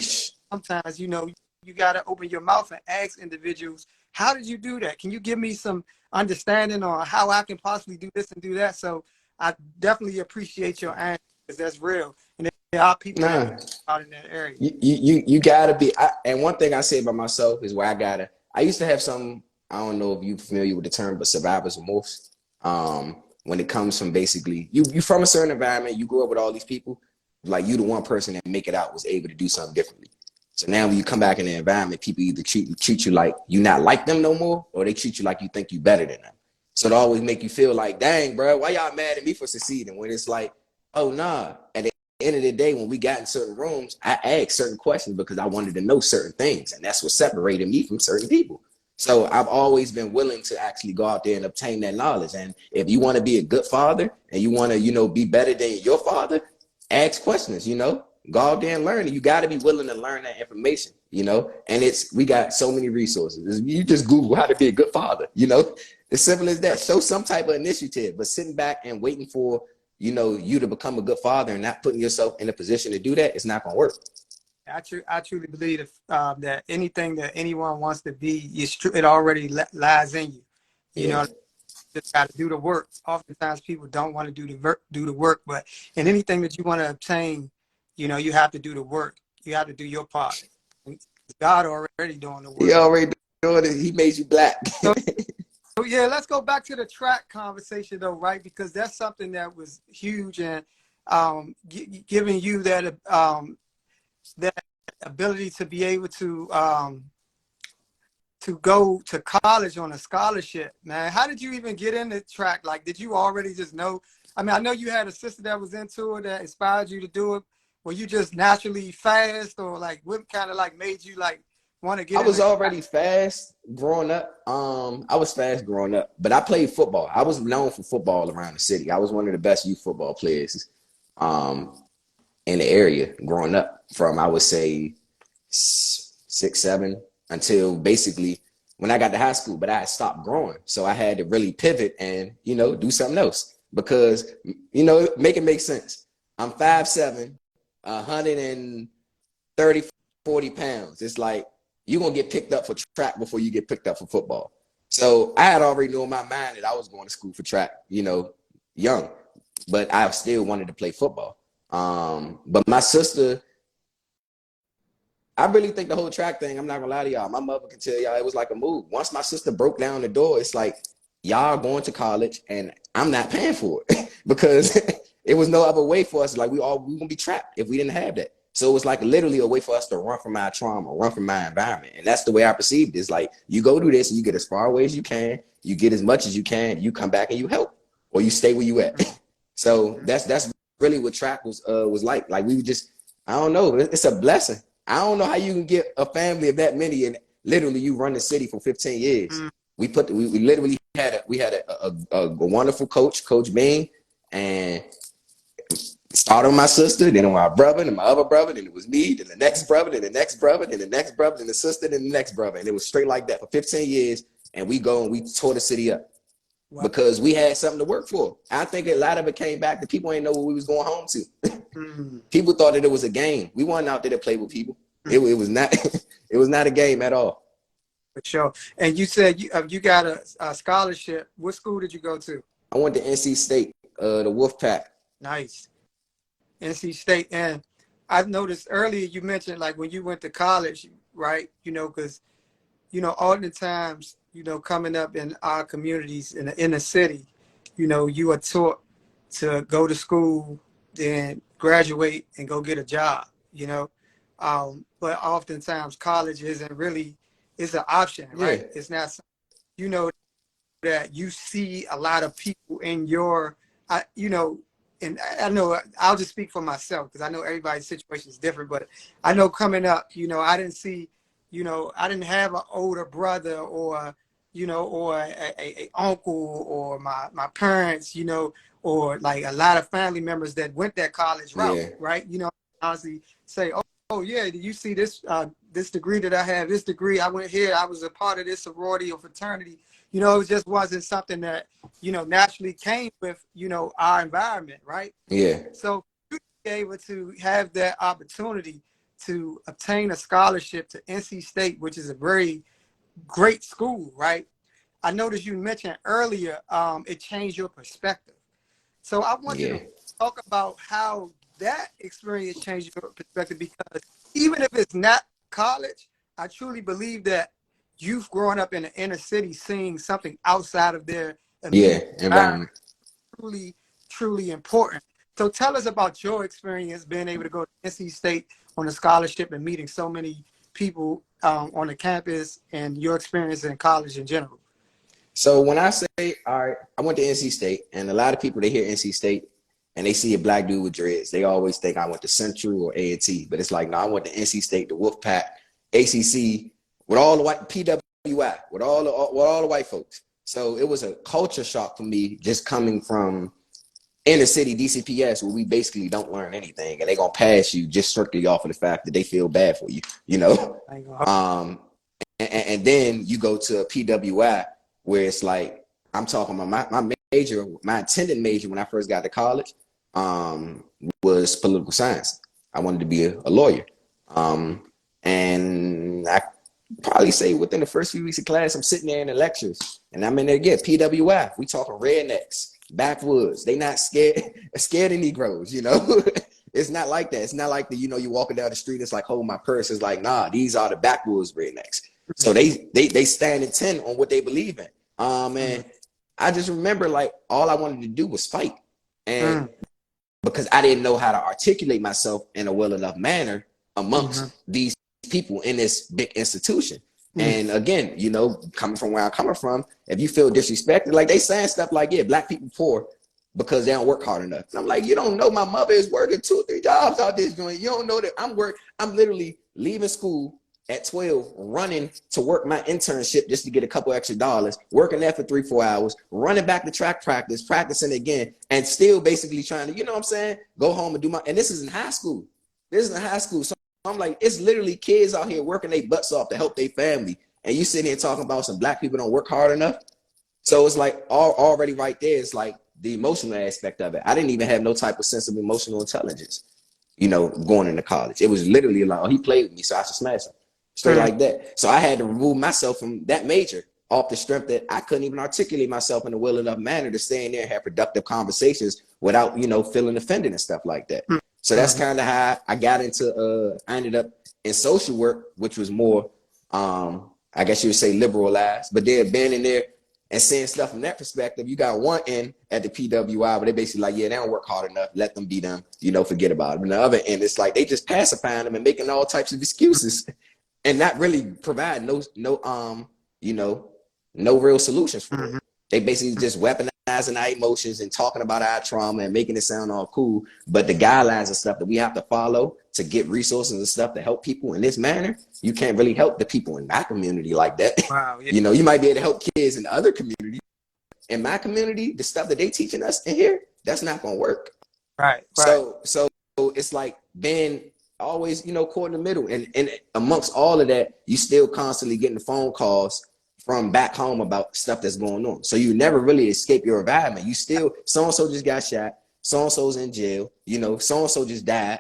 sometimes, you know, you got to open your mouth and ask individuals, how did you do that? Can you give me some understanding on how I can possibly do this and do that? So I definitely appreciate your answer, because that's real. And there are people that out in that area. You gotta be. And one thing I say about myself is where I used to have some, I don't know if you're familiar with the term, but survivor's remorse. When it comes from basically, you from a certain environment, you grew up with all these people, like you the one person that make it out was able to do something differently. So now when you come back in the environment, people either treat you like you not like them no more, or they treat you like you think you better than them. So it always make you feel like, dang, bro, why y'all mad at me for succeeding? When it's like, oh, nah. At the end of the day, when we got in certain rooms, I asked certain questions because I wanted to know certain things. And that's what separated me from certain people. So I've always been willing to actually go out there and obtain that knowledge. And if you want to be a good father and you want to, you know, be better than your father, ask questions, you know, go out there and learn. You got to be willing to learn that information, you know, and we got so many resources. You just Google how to be a good father, you know, as simple as that. Show some type of initiative, but sitting back and waiting for, you know, you to become a good father and not putting yourself in a position to do that, it's not going to work. I truly believe that anything that anyone wants to be, it already lies in you. You know, just got to do the work. Oftentimes people don't want to do the work, but in anything that you want to obtain, you know, you have to do the work. You have to do your part. God already doing the work. He already doing it. He made you black. So yeah, let's go back to the track conversation though, right? Because that's something that was huge, and giving you that ability to be able to go to college on a scholarship, man. How did you even get into track? Like, did you already just know? I mean, I know you had a sister that was into it that inspired you to do it. Were you just naturally fast, or like what kind of like made you like want to get? I was already fast growing up. I was fast growing up, but I played football. I was known for football around the city. I was one of the best youth football players in the area growing up, from I would say 6, 7 until basically when I got to high school, but I had stopped growing. So I had to really pivot and, you know, do something else because, you know, make it make sense. I'm 5'7", 130, 40 pounds. It's like, you're going to get picked up for track before you get picked up for football. So I had already known in my mind that I was going to school for track, you know, young, but I still wanted to play football. But my sister, I really think the whole track thing, I'm not gonna lie to y'all, my mother can tell y'all it was like a move. Once my sister broke down the door, it's like, y'all going to college and I'm not paying for it because it was no other way for us. Like we gonna be trapped if we didn't have that. So it was like literally a way for us to run from our trauma, run from my environment. And that's the way I perceived it. It's like, you go do this and you get as far away as you can, you get as much as you can, you come back and you help, or you stay where you at. So that's really what track was like. Like we would just, I don't know, it's a blessing. I don't know how you can get a family of that many and literally you run the city for 15 years. Mm. We literally had a wonderful coach, Coach Bean, and started with my sister, then my brother, then my other brother, then it was me, then the next brother, then the next brother, then the next brother, then the sister, then the next brother. And it was straight like that for 15 years. And we tore the city up. Wow. Because we had something to work for. I think a lot of it came back to people ain't know what we was going home to. Mm. People thought that it was a game. We weren't out there to play with people. Mm. It was not. It was not a game at all. For sure. And you said you got a scholarship. What school did you go to? I went to NC State, the Wolfpack. Nice. NC State. And I've noticed earlier you mentioned like when you went to college, right? You know, because oftentimes, coming up in our communities in the inner city, you are taught to go to school, then graduate and go get a job, but oftentimes college isn't really, it's an option, right? Yeah. It's not, that you see a lot of people in your, and I know I'll just speak for myself because I know everybody's situation is different, but I know coming up, I didn't see, I didn't have an older brother or, or a uncle or my parents, or like a lot of family members that went that college route, yeah. Right? Honestly say, oh yeah, do you see this this degree that I have, this degree, I went here, I was a part of this sorority or fraternity. It just wasn't something that, naturally came with, our environment, right? Yeah. So you be able to have that opportunity to obtain a scholarship to NC State, which is a very great school, right? I noticed you mentioned earlier, it changed your perspective. So I want you to talk about how that experience changed your perspective, because even if it's not college, I truly believe that youth growing up in the inner city, seeing something outside of their environment, truly, truly important. So tell us about your experience being able to go to NC State on a scholarship and meeting so many people on the campus and your experience in college in general. So when I say, all right, I went to NC State, and a lot of people, they hear NC State and they see a black dude with dreads. They always think I went to Central or A&T, but it's like, no, I went to NC State, the Wolfpack, ACC, with all the white PWI, with all the white folks. So it was a culture shock for me just coming from inner city DCPS, where we basically don't learn anything, and they're gonna pass you just strictly off of the fact that they feel bad for you, and then you go to a PWI where it's like, I'm talking about my major, my intended major when I first got to college was political science. I wanted to be a lawyer, and I probably say within the first few weeks of class, I'm sitting there in the lectures, and I'm in there again, PWI. We talking rednecks, backwoods. They not scared of Negroes, It's not like that. It's not like you walking down the street, it's like, hold my purse. It's like, nah, these are the backwoods rednecks. So they stand in 10 on what they believe in. And I just remember, like, all I wanted to do was fight. And because I didn't know how to articulate myself in a well enough manner amongst these people in this big institution. And again, coming from where I'm coming from, if you feel disrespected, like they saying stuff like, yeah, black people poor because they don't work hard enough. And I'm like, you don't know my mother is working 2 or 3 jobs out there doing. You don't know that I'm literally leaving school at 12, running to work my internship just to get a couple extra dollars, working there for 3-4 hours, running back to track practice, practicing again, and still basically trying to, go home and and this is in high school. So I'm like, it's literally kids out here working their butts off to help their family. And you sitting here talking about some black people don't work hard enough. So it's like already right there, it's like the emotional aspect of it. I didn't even have no type of sense of emotional intelligence, going into college. It was literally like, oh, he played with me, so I should smash him. Straight like that. So I had to remove myself from that major off the strength that I couldn't even articulate myself in a well enough manner to stay in there and have productive conversations without, feeling offended and stuff like that. So that's kind of how I got into, I ended up in social work, which was more, I guess you would say liberalized, but then being in there and seeing stuff from that perspective, you got one end at the PWI where they basically like, yeah, they don't work hard enough. Let them be them, forget about it. And the other end, it's like they just pacifying them and making all types of excuses and not really provide no real solutions for it. They basically just weaponizing our emotions and talking about our trauma and making it sound all cool. But the guidelines and stuff that we have to follow to get resources and stuff to help people in this manner, you can't really help the people in my community like that. Wow. Yeah. You know, you might be able to help kids in other communities. In my community, the stuff that they teaching us in here, that's not gonna work. Right. So it's like being always, you know, caught in the middle. And amongst all of that, you still constantly getting phone calls from back home about stuff that's going on. So you never really escape your environment. You still, so-and-so just got shot, so-and-so's in jail, you know, so-and-so just died.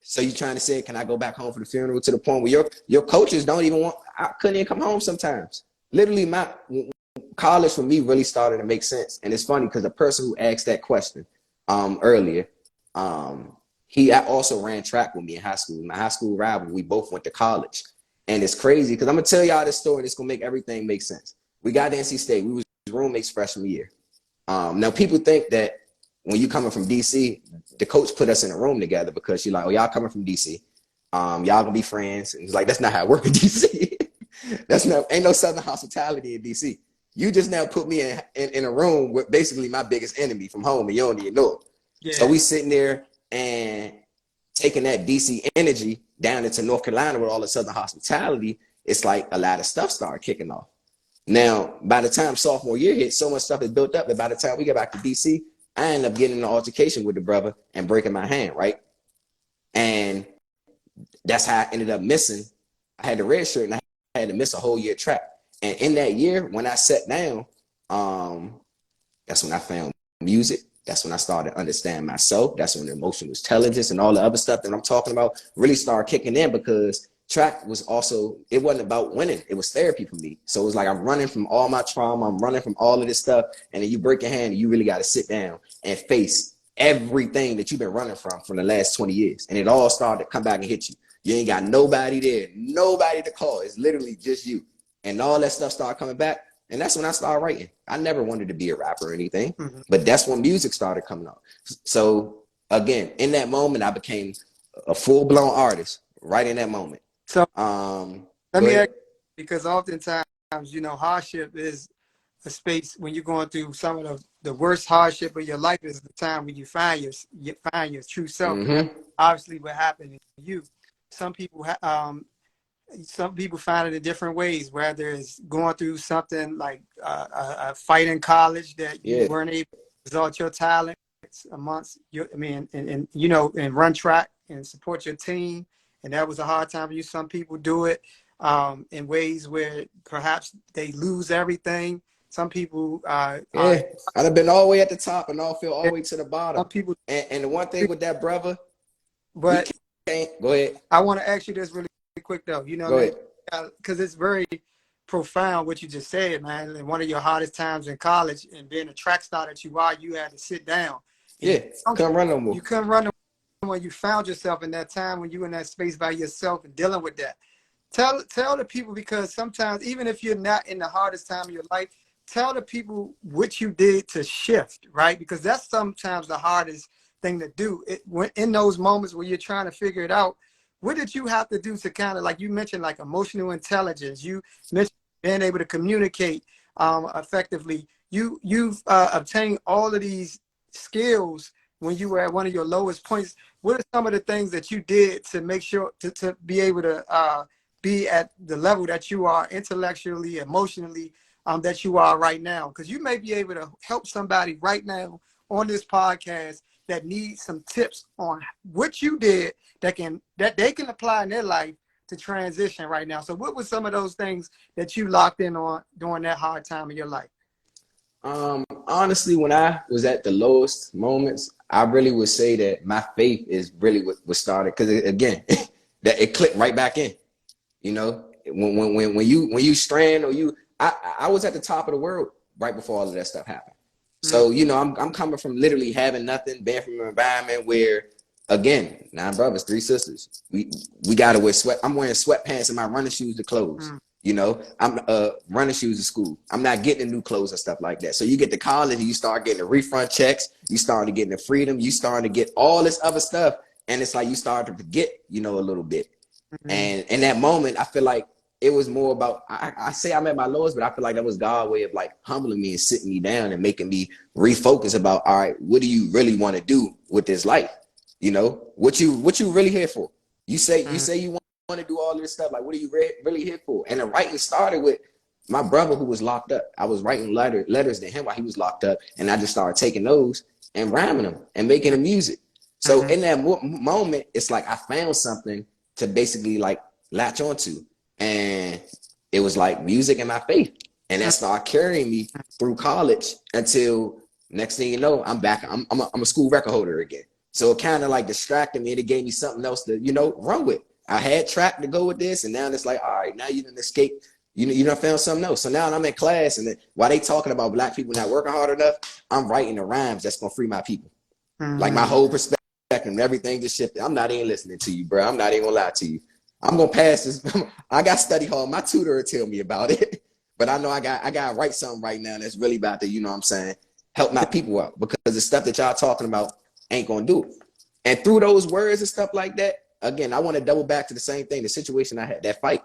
So you're trying to say, can I go back home for the funeral, to the point where your coaches don't even want, I couldn't even come home sometimes. Literally, my college for me really started to make sense. And it's funny because the person who asked that question earlier, he also ran track with me in high school. My high school rival, we both went to college. And it's crazy because I'm going to tell y'all this story. It's going to make everything make sense. We got to NC State. We was roommates freshman year. Now, people think that when you coming from D.C., the coach put us in a room together because she's like, oh, y'all coming from D.C. Y'all going to be friends. And he's like, that's not how it works in D.C. Ain't no Southern hospitality in D.C. You just now put me in a room with basically my biggest enemy from home, and you don't even know it. Yeah. So we sitting there and taking that DC energy down into North Carolina with all the Southern hospitality. It's like a lot of stuff started kicking off. Now, by the time sophomore year hit, so much stuff is built up that by the time we get back to DC, I end up getting in an altercation with the brother and breaking my hand, right? And that's how I ended up missing. I had the red shirt and I had to miss a whole year track. And in that year, when I sat down, that's when I found music. That's when I started understanding myself. That's when emotional intelligence and all the other stuff that I'm talking about really started kicking in, because track was also, it wasn't about winning. It was therapy for me. So it was like I'm running from all my trauma. I'm running from all of this stuff. And then you break your hand and you really got to sit down and face everything that you've been running from the last 20 years. And it all started to come back and hit you. You ain't got nobody there, nobody to call. It's literally just you. And all that stuff started coming back. And that's when I started writing. I never wanted to be a rapper or anything, but that's when music started coming out. So again, in that moment, I became a full-blown artist right in that moment. So let me ask, because oftentimes, you know, hardship is a space when you're going through some of the worst hardship of your life is the time when you find your true self. Obviously, what happened to you. Some people find it in different ways, whether it's going through something like a fight in college that you weren't able to exalt your talents amongst your, and you know, and run track and support your team. And that was a hard time for you. Some people do it in ways where perhaps they lose everything. Some people, I'd have been all the way at the top and feel all the way to the bottom. Some people, and the one thing with that brother, but go ahead. I want to ask you this really quick though, you know, because it's very profound what you just said, man. And one of your hardest times in college and being a track star that you are, you had to sit down. Couldn't run no more. You couldn't run no more. When you found yourself in that time when you were in that space by yourself and dealing with that. Tell the people, because sometimes even if you're not in the hardest time of your life, tell the people what you did to shift, right? Because that's sometimes the hardest thing to do. When in those moments where you're trying to figure it out, what did you have to do to kind of, like you mentioned, like emotional intelligence, you mentioned being able to communicate effectively. You've obtained all of these skills when you were at one of your lowest points. What are some of the things that you did to make sure to be able to be at the level that you are intellectually, emotionally, that you are right now? Because you may be able to help somebody right now on this podcast that needs some tips on what you did that they can apply in their life to transition right now. So what were some of those things that you locked in on during that hard time of your life? Honestly, when I was at the lowest moments, I really would say that my faith is really what started, because again, that it clicked right back in. You know, when you strand or I was at the top of the world right before all of that stuff happened. So, you know, I'm coming from literally having nothing, being from an environment where, again, 9 brothers, 3 sisters. We gotta wear I'm wearing sweatpants and my running shoes to clothes. You know, I'm running shoes to school. I'm not getting new clothes and stuff like that. So you get to college and you start getting the refund checks. You start to get the freedom. You start to get all this other stuff. And it's like you start to forget, you know, a little bit. And in that moment, I feel like it was more about, I say I'm at my lowest, but I feel like that was God's way of like humbling me and sitting me down and making me refocus about, all right, what do you really want to do with this life? You know, what you really here for? You say you want to do all this stuff. Like, what are you really here for? And the writing started with my brother who was locked up. I was writing letters to him while he was locked up, and I just started taking those and rhyming them and making the music. So in that moment, it's like I found something to basically like latch onto. And it was like music and my faith. And that started carrying me through college until next thing you know, I'm back. I'm a school record holder again. So it kind of like distracted me and it gave me something else to, you know, run with. I had track to go with this. And now it's like, all right, now you done escape. You done found something else. So now I'm in class and while they talking about black people not working hard enough, I'm writing the rhymes that's going to free my people. Like my whole perspective and everything just shifted. I'm not even listening to you, bro. I'm not even going to lie to you. I'm gonna pass this. I got study hall. My tutor will tell me about it, but I know I gotta write something right now that's really about to, you know what I'm saying, help my people out, because the stuff that y'all talking about ain't gonna do it. And through those words and stuff like that, again, I want to double back to the same thing, the situation I had, that fight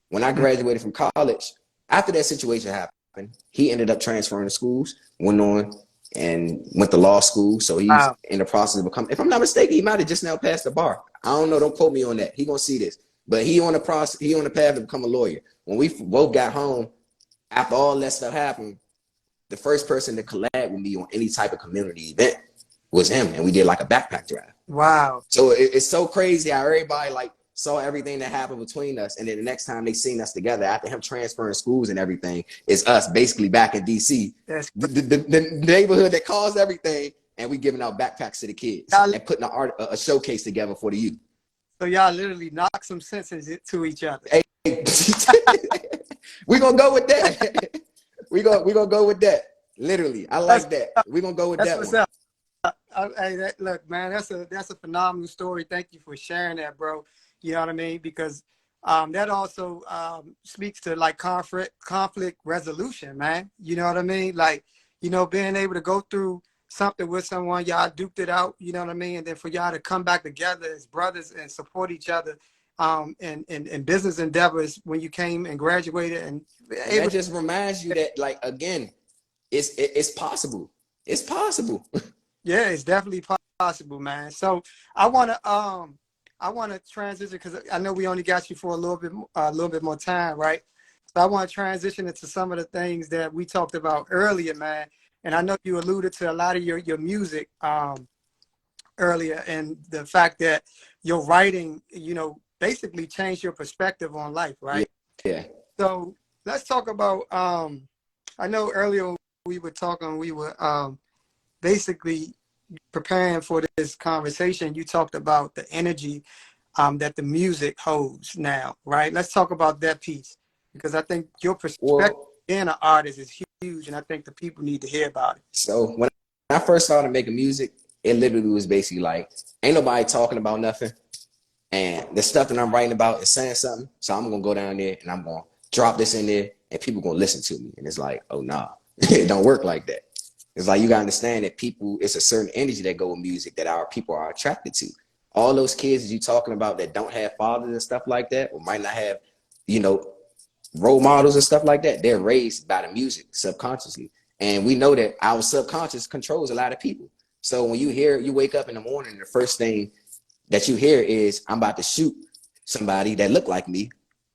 when I graduated from college. After that situation happened, he ended up transferring to schools, went to law school. So he's in the process of becoming, if I'm not mistaken, he might have just now passed the bar. I don't know. Don't quote me on that. He gonna see this. But he on the path to become a lawyer. When we both got home, after all that stuff happened, the first person to collab with me on any type of community event was him, and we did like a backpack drive. Wow! So it's so crazy how everybody like saw everything that happened between us, and then the next time they seen us together after him transferring schools and everything, is us basically back in DC, the neighborhood that caused everything, and we giving out backpacks to the kids and putting a showcase together for the youth. So y'all literally knock some sense into each other. Hey, we gonna go with that. we gonna go with that. Literally, I like that. We gonna go with that one. Hey, look, man, that's a phenomenal story. Thank you for sharing that, bro. You know what I mean? Because that also speaks to like conflict resolution, man. You know what I mean? Like, you know, being able to go through something with someone, y'all duked it out, you know what I mean? And then for y'all to come back together as brothers and support each other in business endeavors when you came and graduated. And that just reminds you that, like, again, it's possible. It's possible. Yeah, it's definitely possible, man. So I want to transition, because I know we only got you for a little bit more time, right? So I want to transition into some of the things that we talked about earlier, man. And I know you alluded to a lot of your music earlier, and the fact that your writing, you know, basically changed your perspective on life, right? Yeah. So let's talk about, I know earlier when we were talking, we were basically preparing for this conversation. You talked about the energy that the music holds now, right? Let's talk about that piece, because I think your perspective being an artist is huge, and I think the people need to hear about it. So when I first started making music, it literally was basically like, ain't nobody talking about nothing, and the stuff that I'm writing about is saying something, so I'm gonna go down there and I'm gonna drop this in there, and people gonna listen to me. And it's like, oh nah, it don't work like that. It's like, you gotta understand that people, it's a certain energy that go with music that our people are attracted to. All those kids that you talking about that don't have fathers and stuff like that, or might not have, you know, role models and stuff like that, they're raised by the music subconsciously. And we know that our subconscious controls a lot of people. So when you wake up in the morning, and the first thing that you hear is, I'm about to shoot somebody that look like me,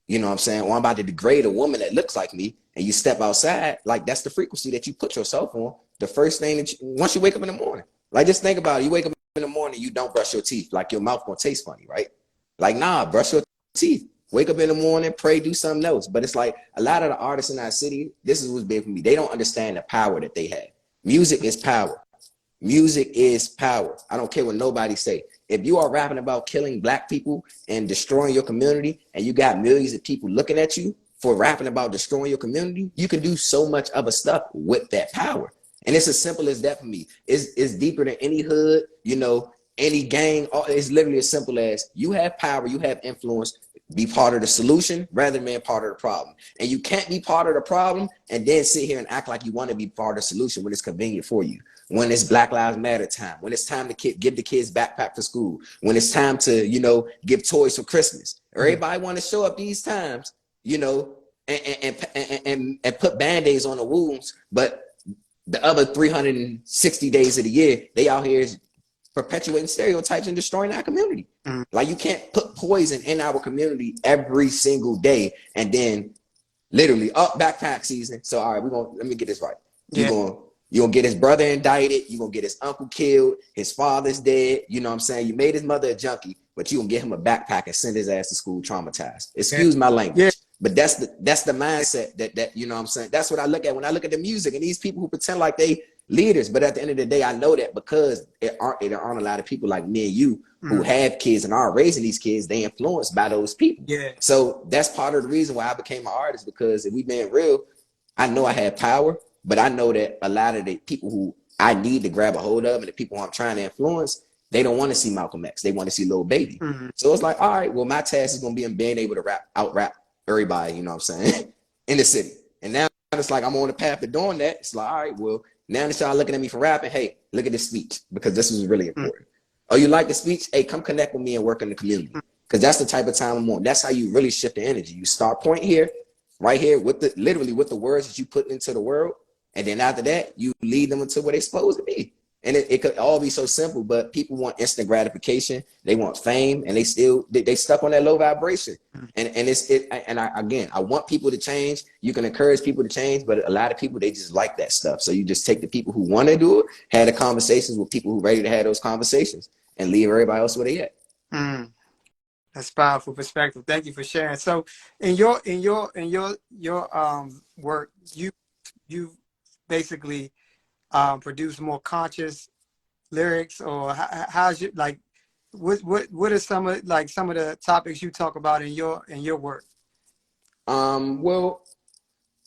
you know what I'm saying? Or I'm about to degrade a woman that looks like me, and you step outside, like that's the frequency that you put yourself on. The first thing that once you wake up in the morning, like just think about it. You wake up in the morning, you don't brush your teeth, like your mouth gonna taste funny, right? Like, nah, brush your teeth. Wake up in the morning, pray, do something else. But it's like a lot of the artists in our city, this is what's big for me. They don't understand the power that they have. Music is power. Music is power. I don't care what nobody say. If you are rapping about killing black people and destroying your community, and you got millions of people looking at you for rapping about destroying your community, you can do so much other stuff with that power. And it's as simple as that for me. It's deeper than any hood, you know, any gang. It's literally as simple as, you have power, you have influence. Be part of the solution rather than being part of the problem. And you can't be part of the problem and then sit here and act like you want to be part of the solution when it's convenient for you. When it's Black Lives Matter time, when it's time to give the kids backpack for school, when it's time to, you know, give toys for Christmas. Everybody want to show up these times, you know, and put band-aids on the wounds, but the other 360 days of the year, they out here perpetuating stereotypes and destroying our community. Mm. Like, you can't put poison in our community every single day and then literally backpack season. So all right, let me get this right. You're gonna get his brother indicted, you're gonna get his uncle killed, his father's dead, you know what I'm saying? You made his mother a junkie, but you're gonna get him a backpack and send his ass to school traumatized. Excuse my language. Yeah. But that's the mindset that you know what I'm saying. That's what I look at when I look at the music and these people who pretend like they leaders. But at the end of the day, I know that because there aren't a lot of people like me and you who have kids and are raising these kids, they influenced by those people. Yeah. So that's part of the reason why I became an artist, because if we being real, I know I have power, but I know that a lot of the people who I need to grab a hold of and the people who I'm trying to influence, they don't want to see Malcolm X. They want to see Lil Baby. Mm-hmm. So it's like, all right, well, my task is going to be in being able to out rap everybody, you know what I'm saying, in the city. And now it's like I'm on the path of doing that. It's like, all right, well, now that y'all looking at me for rapping, hey, look at this speech, because this is really important. Oh, you like the speech? Hey, come connect with me and work in the community, because that's the type of time I'm on. That's how you really shift the energy. You start point here, right here, with the words that you put into the world, and then after that, you lead them into where they're supposed to be. And it could all be so simple, but people want instant gratification. They want fame, and they stuck on that low vibration. And I want people to change. You can encourage people to change, but a lot of people, they just like that stuff. So you just take the people who want to do it, have the conversations with people who are ready to have those conversations, and leave everybody else where they at. That's powerful perspective. Thank you for sharing. So in your work, you basically produce more conscious lyrics, or how's you like? What are some of the topics you talk about in your work? Well,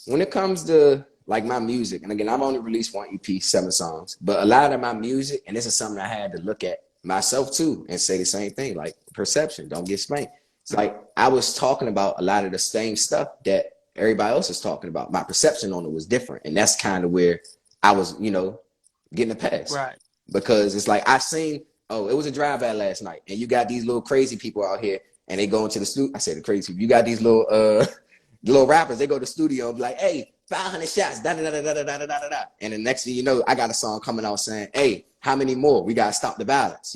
when it comes to like my music, and again, I've only released one EP, 7 songs, but a lot of my music, and this is something I had to look at myself too and say the same thing, like perception, don't get spanked. It's like I was talking about a lot of the same stuff that everybody else is talking about. My perception on it was different, and that's kind of where I was, getting a pass. Right. Because it's like I seen, it was a drive-by last night, and you got these little crazy people out here, and they go into the studio. I said the crazy people. You got these little rappers. They go to the studio and be like, "Hey, 500 shots, da da da da da da da da da." And the next thing you know, I got a song coming out saying, "Hey, how many more? We gotta stop the violence."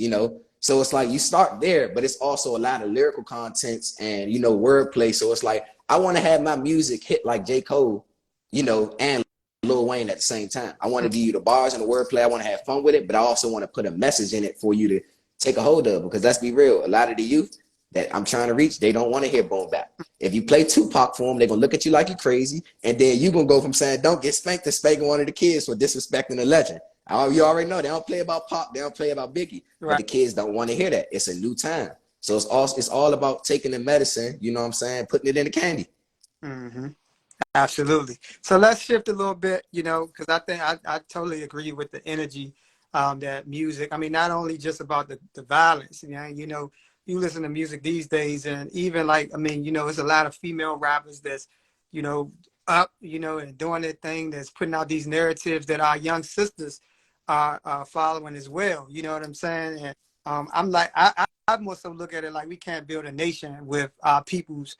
So it's like you start there, but it's also a lot of lyrical contents and wordplay. So it's like I want to have my music hit like J. Cole, and Lil Wayne at the same time. I want to give you the bars and the wordplay. I want to have fun with it, but I also want to put a message in it for you to take a hold of, because let's be real, a lot of the youth that I'm trying to reach, they don't want to hear boom bap. If you play Tupac for them, they're going to look at you like you're crazy, and then you're going to go from saying don't get spanked to spanking one of the kids for disrespecting a legend. You already know they don't play about Pac, they don't play about Biggie, right. But the kids don't want to hear that. It's a new time. So it's all about taking the medicine, you know what I'm saying, putting it in the candy. Mm-hmm. Absolutely. So let's shift a little bit, because I think I totally agree with the energy that music. I mean, not only just about the violence, you listen to music these days, and even it's a lot of female rappers that's, up, and doing their thing, that's putting out these narratives that our young sisters are following as well. You know what I'm saying? And I'm like, I more so look at it like we can't build a nation with our people's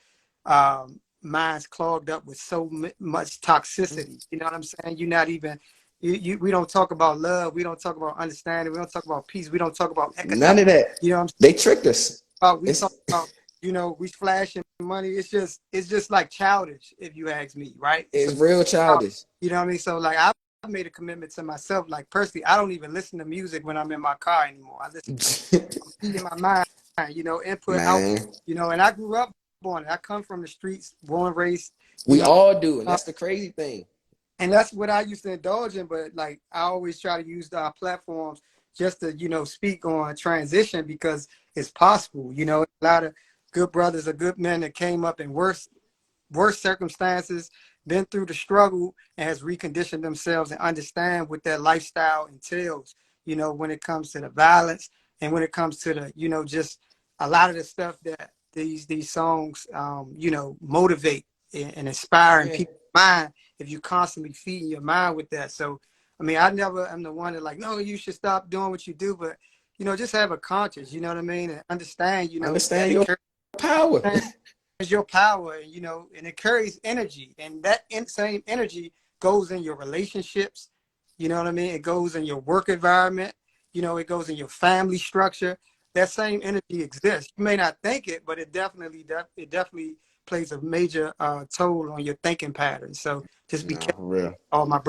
minds clogged up with so much toxicity. You know what I'm saying? You're not even, we don't talk about love. We don't talk about understanding. We don't talk about peace. We don't talk about economics. None of that. You know what I'm saying? They tricked us. We talk about, we flashing money. It's just like childish, if you ask me, right? It's real childish. You know what I mean? So like I made a commitment to myself. Like personally, I don't even listen to music when I'm in my car anymore. I listen in my mind, input, out, and I grew up on it. I come from the streets, born, raised. We all do, and that's the crazy thing. And that's what I used to indulge in, but like I always try to use our platforms just to, speak on transition, because it's possible. A lot of good brothers or good men that came up in worse circumstances, been through the struggle, and has reconditioned themselves and understand what their lifestyle entails, when it comes to the violence and when it comes to the, just a lot of the stuff that these songs, motivate and inspire in people's mind, if you constantly feeding your mind with that. So, I mean, I never am the one that like, no, you should stop doing what you do, but, just have a conscience, you know what I mean? And understand, understand your power. your power, and and it carries energy, and that same energy goes in your relationships. You know what I mean? It goes in your work environment. It goes in your family structure. That same energy exists. You may not think it, but it definitely plays a major toll on your thinking patterns. So just be No, careful. for real. All my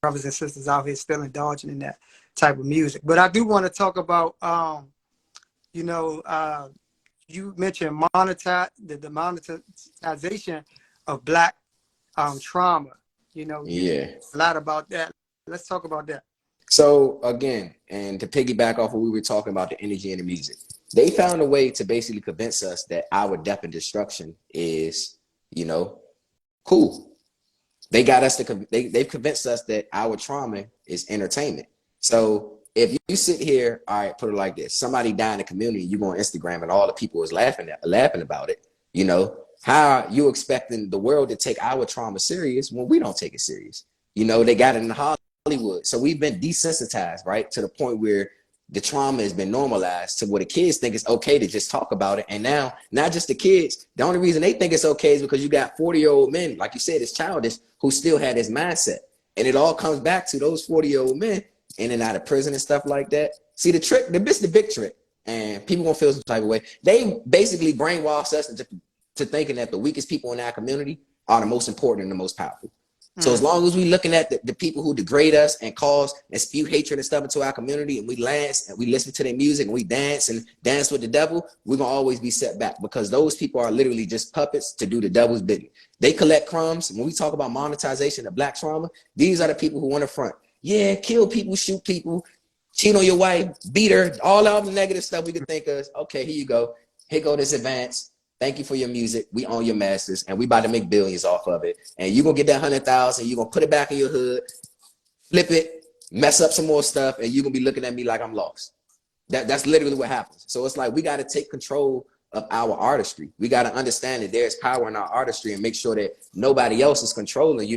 brothers and sisters out here still indulging in that type of music. But I do want to talk about, you know, uh, you mentioned the monetization of Black trauma. You talk Yeah. a lot about that. Let's talk about that. So again, and to piggyback off what we were talking about, the energy and the music, they found a way to basically convince us that our death and destruction is, you know, cool. They got us to they've convinced us that our trauma is entertainment. So if you sit here, all right, put it like this: somebody died in the community, you go on Instagram, and all the people is laughing about it. How are you expecting the world to take our trauma serious when we don't take it serious? They got it in Hollywood, so we've been desensitized, right, to the point where the trauma has been normalized to where the kids think it's okay to just talk about it. And now, not just the kids, the only reason they think it's okay is because you got 40-year-old men, like you said, it's childish, who still had this mindset. And it all comes back to those 40-year-old men in and out of prison and stuff like that. See, the big trick, and people gonna feel some type of way. They basically brainwash us into thinking that the weakest people in our community are the most important and the most powerful. So as long as we looking at the people who degrade us and cause and spew hatred and stuff into our community, and we dance and we listen to their music and we dance with the devil, we're gonna always be set back, because those people are literally just puppets to do the devil's bidding. They collect crumbs. When we talk about monetization of Black trauma, these are the people who want to front. Yeah, kill people, shoot people, cheat on your wife, beat her, all of the negative stuff we could think of. Okay, here you go. Here go this advance. Thank you for your music. We own your masters, and we about to make billions off of it. And you're gonna get that 100,000. You're gonna put it back in your hood, flip it, mess up some more stuff, and you're gonna be looking at me like I'm lost. That's literally what happens. So it's like we got to take control of our artistry. We got to understand that there's power in our artistry and make sure that nobody else is controlling,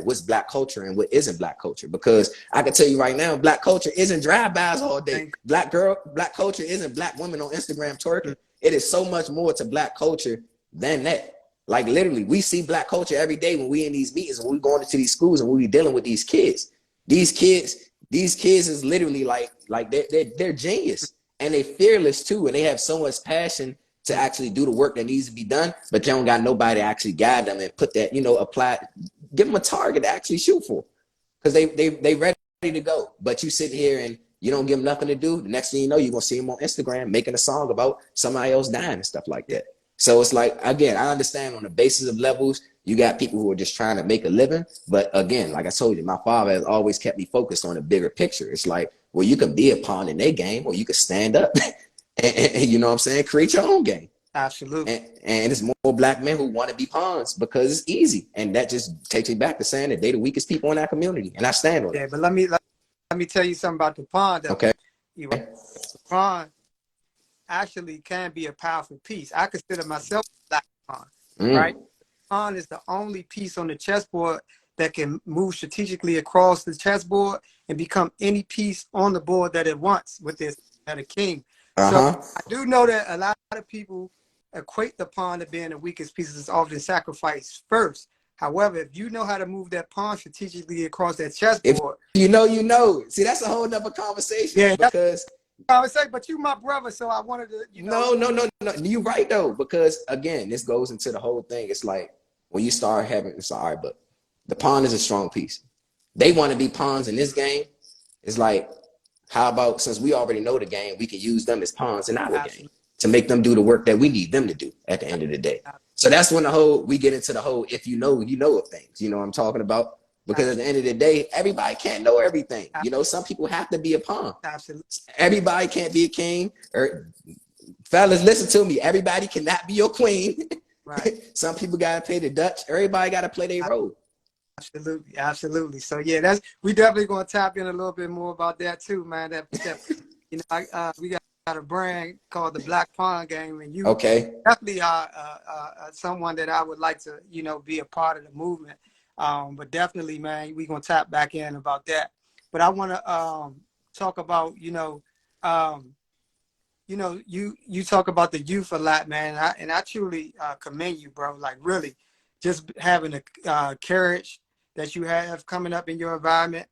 what's Black culture and what isn't Black culture. Because I can tell you right now, Black culture isn't drive-bys all day. Black culture isn't Black women on Instagram twerking. It is so much more to Black culture than that. Like literally, we see Black culture every day when we in these meetings and we going into these schools and we dealing with these kids. These kids is literally like they're genius, and they fearless too, and they have so much passion to actually do the work that needs to be done, but they don't got nobody to actually guide them and put that, apply, give them a target to actually shoot for, because they ready to go. But you sit here and you don't give them nothing to do. The next thing you know, you're gonna see them on Instagram making a song about somebody else dying and stuff like that. So it's like, again, I understand on the basis of levels, you got people who are just trying to make a living. But again, like I told you, my father has always kept me focused on a bigger picture. It's like, well, you can be a pawn in their game, or you can stand up and you know what I'm saying, create your own game. Absolutely. And it's more Black men who want to be pawns because it's easy. And that just takes me back to saying that they the weakest people in our community. And I stand on it. Yeah, but let me tell you something about the pawn, though. Okay. The pawn actually can be a powerful piece. I consider myself a Black pawn, right? Pawn is the only piece on the chessboard that can move strategically across the chessboard and become any piece on the board that it wants with this at a king. So I do know that a lot of people equate the pawn to being the weakest piece. It's often sacrificed first. However, if you know how to move that pawn strategically across that chessboard, if you know. See, that's a whole nother conversation. Yeah, because I would say, but you my brother, so I wanted to, No. You're right though, because again, this goes into the whole thing. It's like when you start having, it's all right, but the pawn is a strong piece. They want to be pawns in this game. It's like, how about, since we already know the game, we can use them as pawns in our game to make them do the work that we need them to do at the end of the day. So that's when we get into the whole, if you know of things, you know what I'm talking about? Because at the end of the day, everybody can't know everything. Some people have to be a pawn. Absolutely. Everybody can't be a king. Or fellas, listen to me. Everybody cannot be your queen. Right. Some people gotta play the Dutch. Everybody gotta play their role. Absolutely. So yeah, we definitely gonna tap in a little bit more about that too, man. We got a brand called the Black Pawn Game, and you definitely are someone that I would like to, be a part of the movement. But definitely, man, we gonna tap back in about that. But I want to talk about, you know, you talk about the youth a lot, man, and I truly commend you, bro. Like really, just having the courage that you have coming up in your environment.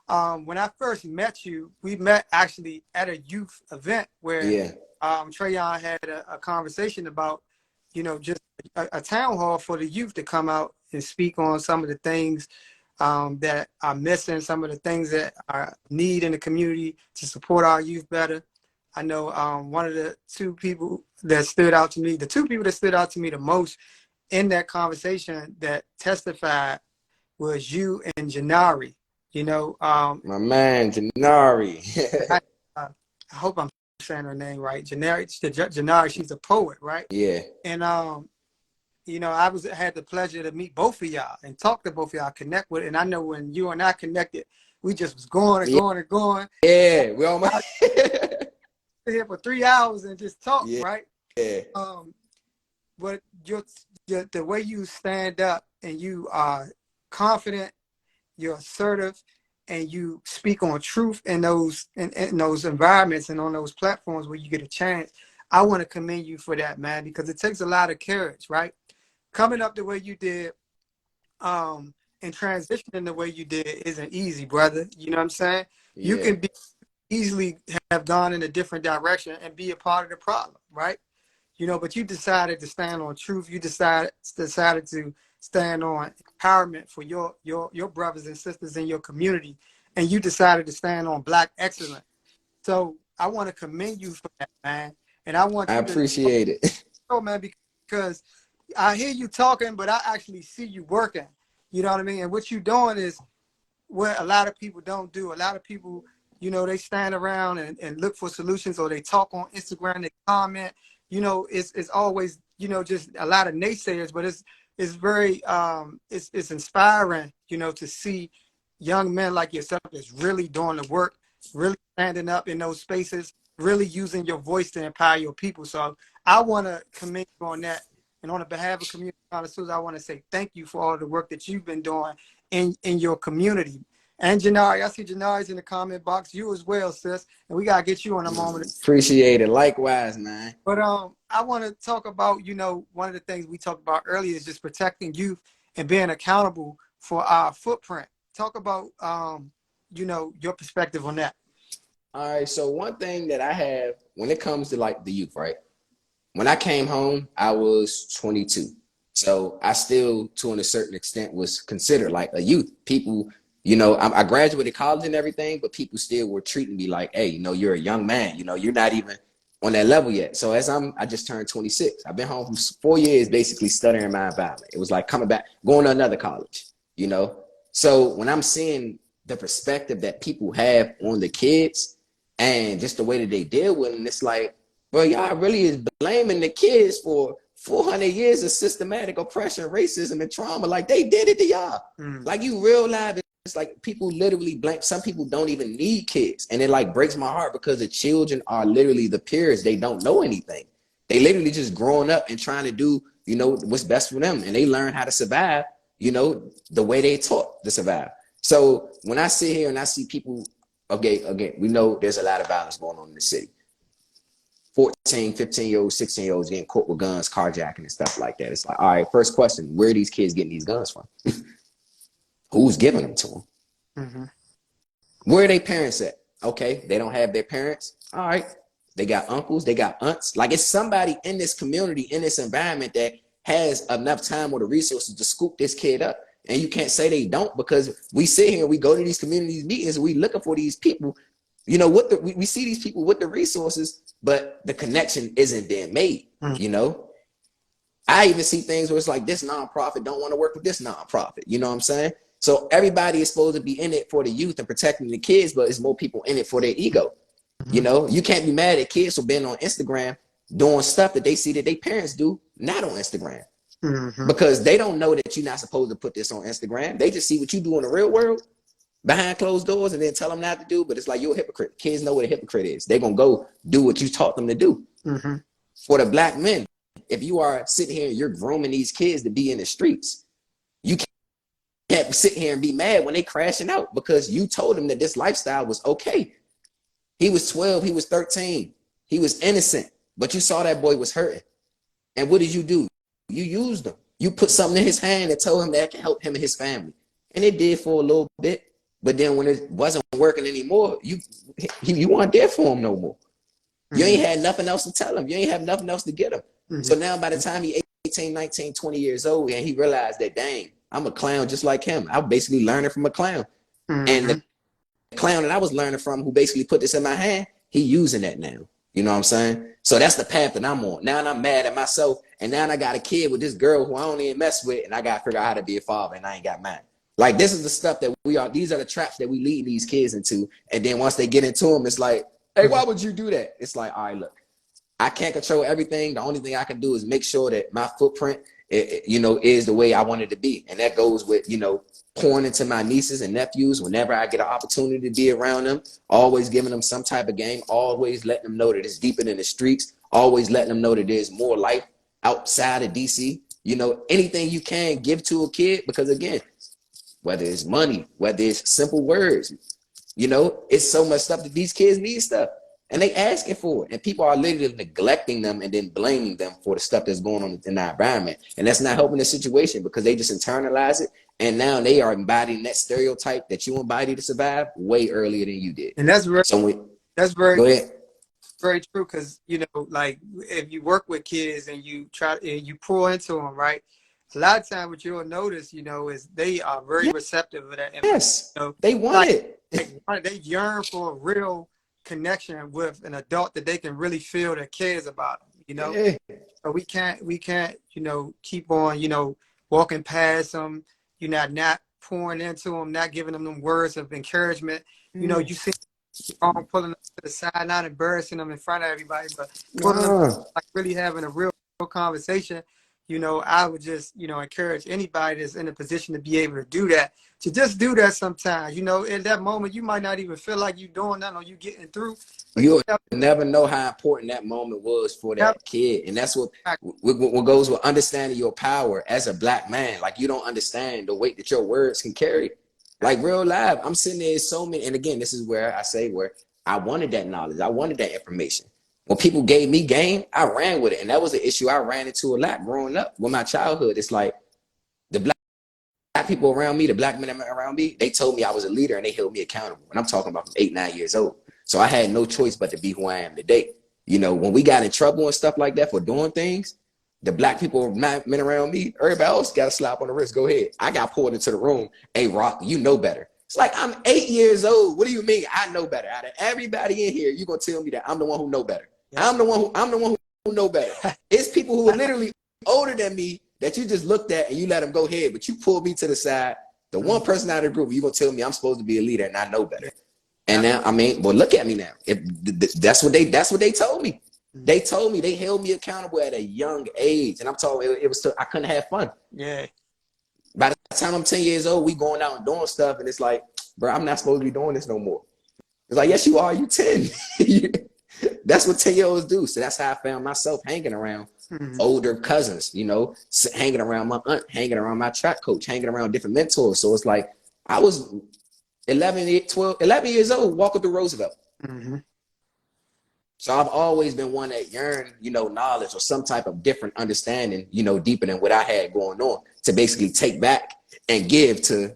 When I first met you, we met actually at a youth event where Yeah. Trayon had a conversation about, you know, just a town hall for the youth to come out and speak on some of the things that are missing, some of the things that are need in the community to support our youth better. I know one of the two people that stood out to me, the two people that stood out to me the most in that conversation that testified was you and Janari. You know, My man, Janari. I, I hope I'm saying her name right. Janari, she's a poet, right? Yeah. And you know, I had the pleasure to meet both of y'all and talk to both of y'all, connect with. And I know when you and I connected, we just was going and Yeah. going and going. Yeah. We all Here for 3 hours and just talk, Yeah. right? Yeah. But the way you stand up and you are confident, you're assertive, and you speak on truth in those environments and on those platforms where you get a chance. I want to commend you for that, man, because it takes a lot of courage, right? Coming up the way you did, and transitioning the way you did isn't easy, brother. You know what I'm saying? You Yeah. can be easily have gone in a different direction and be a part of the problem, right? You know, but you decided to stand on truth. You decided to stand on empowerment for your brothers and sisters in your community, and you decided to stand on Black excellence. So I want to commend you for that, man. And I want I you to appreciate it. know, man, because I hear you talking, but I actually see you working. You know what I mean? And what you're doing is what a lot of people don't do. A lot of people, you know, they stand around and look for solutions, or they talk on Instagram, they comment. You know, it's always, you know, just a lot of naysayers, but it's very it's inspiring, you know, to see young men like yourself that's really doing the work, really standing up in those spaces, really using your voice to empower your people. So I want to commend you on that. And on the behalf of Community Connoisseurs, I want to say thank you for all the work that you've been doing in your community. And Janari, I see Janari's in the comment box. You as well, sis. And we gotta get you on a moment. Appreciate it. Likewise, man. But I want to talk about, you know, one of the things we talked about earlier is just protecting youth and being accountable for our footprint. Talk about you know, your perspective on that. All right. So one thing that I have when it comes to like the youth, right? When I came home, I was 22. So I still, to a certain extent, was considered like a youth. People, you know, I graduated college and everything, but people still were treating me like, hey, you know, you're a young man. You know, you're not even on that level yet. So I just turned 26. I've been home for 4 years, basically studying my environment. It was like coming back, going to another college, you know? So when I'm seeing the perspective that people have on the kids and just the way that they deal with them, it's like, bro, y'all really is blaming the kids for 400 years of systematic oppression, racism, and trauma. Like they did it to y'all. Like you realize it's like people literally blame. Some people don't even need kids, and it like breaks my heart because the children are literally the peers. They don't know anything. They literally just growing up and trying to do, you know, what's best for them, and they learn how to survive, you know, the way they taught to survive. So when I sit here and I see people, okay, again, we know there's a lot of violence going on in the city. 14, 15-year-olds, 16-year-olds getting caught with guns, carjacking and stuff like that. It's like, all right, first question, where are these kids getting these guns from? Who's giving them to them? Mm-hmm. Where are their parents at? Okay, they don't have their parents. All right, they got uncles, they got aunts. Like it's somebody in this community, in this environment that has enough time or the resources to scoop this kid up. And you can't say they don't, because we sit here and we go to these community meetings and we looking for these people. You know, we see these people with the resources, but the connection isn't being made, you know? I even see things where it's like this nonprofit don't want to work with this nonprofit. You know what I'm saying? So everybody is supposed to be in it for the youth and protecting the kids, but it's more people in it for their ego. You know, you can't be mad at kids for being on Instagram doing stuff that they see that their parents do, not on Instagram. Because they don't know that you're not supposed to put this on Instagram. They just see what you do in the real world behind closed doors and then tell them not to do. But it's like, you're a hypocrite. Kids know what a hypocrite is. They're going to go do what you taught them to do. For the Black men, if you are sitting here and you're grooming these kids to be in the streets, you can't sit here and be mad when they crashing out because you told them that this lifestyle was okay. He was 12, he was 13. He was innocent, but you saw that boy was hurting. And what did you do? You used him. You put something in his hand and told him that can help him and his family. And it did for a little bit. But then when it wasn't working anymore, you weren't there for him no more. You ain't had nothing else to tell him. You ain't have nothing else to get him. So now by the time he 18, 19, 20 years old, and he realized that, dang, I'm a clown just like him. I'm basically learning from a clown. And the clown that I was learning from, who basically put this in my hand, he using that now. You know what I'm saying? So that's the path that I'm on. Now I'm mad at myself, and now I got a kid with this girl who I don't even mess with, and I got to figure out how to be a father, and I ain't got mine. Like, this is the stuff that these are the traps that we lead these kids into. And then once they get into them, it's like, hey, why would you do that? It's like, all right, look, I can't control everything. The only thing I can do is make sure that my footprint, is the way I want it to be. And that goes with, pouring into my nieces and nephews whenever I get an opportunity to be around them, always giving them some type of game, always letting them know that it's deeper than the streets, always letting them know that there's more life outside of DC. Anything you can give to a kid, because again, whether it's money, whether it's simple words, it's so much stuff that these kids need stuff. And they asking for it. And people are literally neglecting them and then blaming them for the stuff that's going on in our environment. And that's not helping the situation, because they just internalize it. And now they are embodying that stereotype that you embody to survive way earlier than you did. And that's very, go ahead. Very true. Because, like if you work with kids and you pour into them, right? A lot of times what you'll notice, is they are very receptive of that. Yes, they want it. They yearn for a real connection with an adult that they can really feel that cares about them, Yeah. So we can't, keep on, walking past them, not pouring into them, not giving them words of encouragement. You see them pulling them to the side, not embarrassing them in front of everybody, but pulling them, like really having a real conversation. I would just, encourage anybody that's in a position to be able to do that, to just do that sometimes. In that moment, you might not even feel like you're doing nothing or you getting through. You'll never know how important that moment was for that kid. And that's what goes with understanding your power as a Black man. Like, you don't understand the weight that your words can carry. Like, real life, I'm sitting there so many. And again, this is where I say where I wanted that knowledge. I wanted that information. When people gave me game, I ran with it. And that was an issue I ran into a lot growing up with my childhood. It's like the Black people around me, the Black men around me, they told me I was a leader and they held me accountable. And I'm talking about from 8, 9 years old. So I had no choice but to be who I am today. When we got in trouble and stuff like that for doing things, the Black people, men around me, everybody else got a slap on the wrist. Go ahead. I got pulled into the room. Hey, Rock, you know better. It's like, I'm 8 years old. What do you mean I know better? Out of everybody in here, you're going to tell me that I'm the one who know better. Yeah. I'm the one who know better. It's people who are literally older than me that you just looked at and you let them go ahead, but you pulled me to the side. The one person out of the group, you're going to tell me I'm supposed to be a leader and I know better. And now, well, look at me now. That's what they told me. They told me, they held me accountable at a young age. And I'm talking, I couldn't have fun. Yeah. By the time I'm 10 years old, we going out and doing stuff. And it's like, bro, I'm not supposed to be doing this no more. It's like, yes, you are. You 10. That's what 10-year-olds do. So that's how I found myself hanging around older cousins, hanging around my aunt, hanging around my track coach, hanging around different mentors. So it's like, I was 11 years old, walking through Roosevelt. So I've always been one that yearned, knowledge or some type of different understanding, deeper than what I had going on, to basically take back and give to,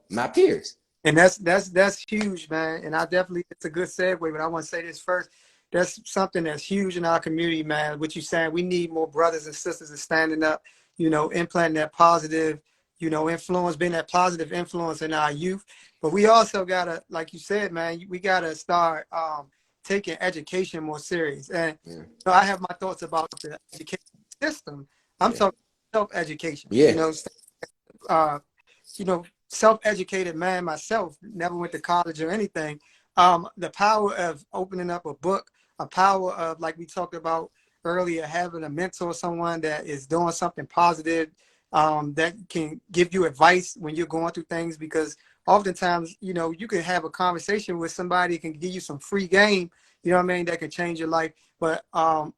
my peers. And that's huge, man. And it's a good segue, but I want to say this first. That's something that's huge in our community, man. What you're saying, we need more brothers and sisters that standing up, implanting that positive, influence, being that positive influence in our youth. But we also gotta, like you said, man, we gotta start taking education more serious. And I have my thoughts about the education system. I'm talking self-education. Yeah. Self-educated man myself, never went to college or anything. The power of opening up a book, a power of, like we talked about earlier, having a mentor, someone that is doing something positive, that can give you advice when you're going through things, because oftentimes, you can have a conversation with somebody, can give you some free game, that can change your life. But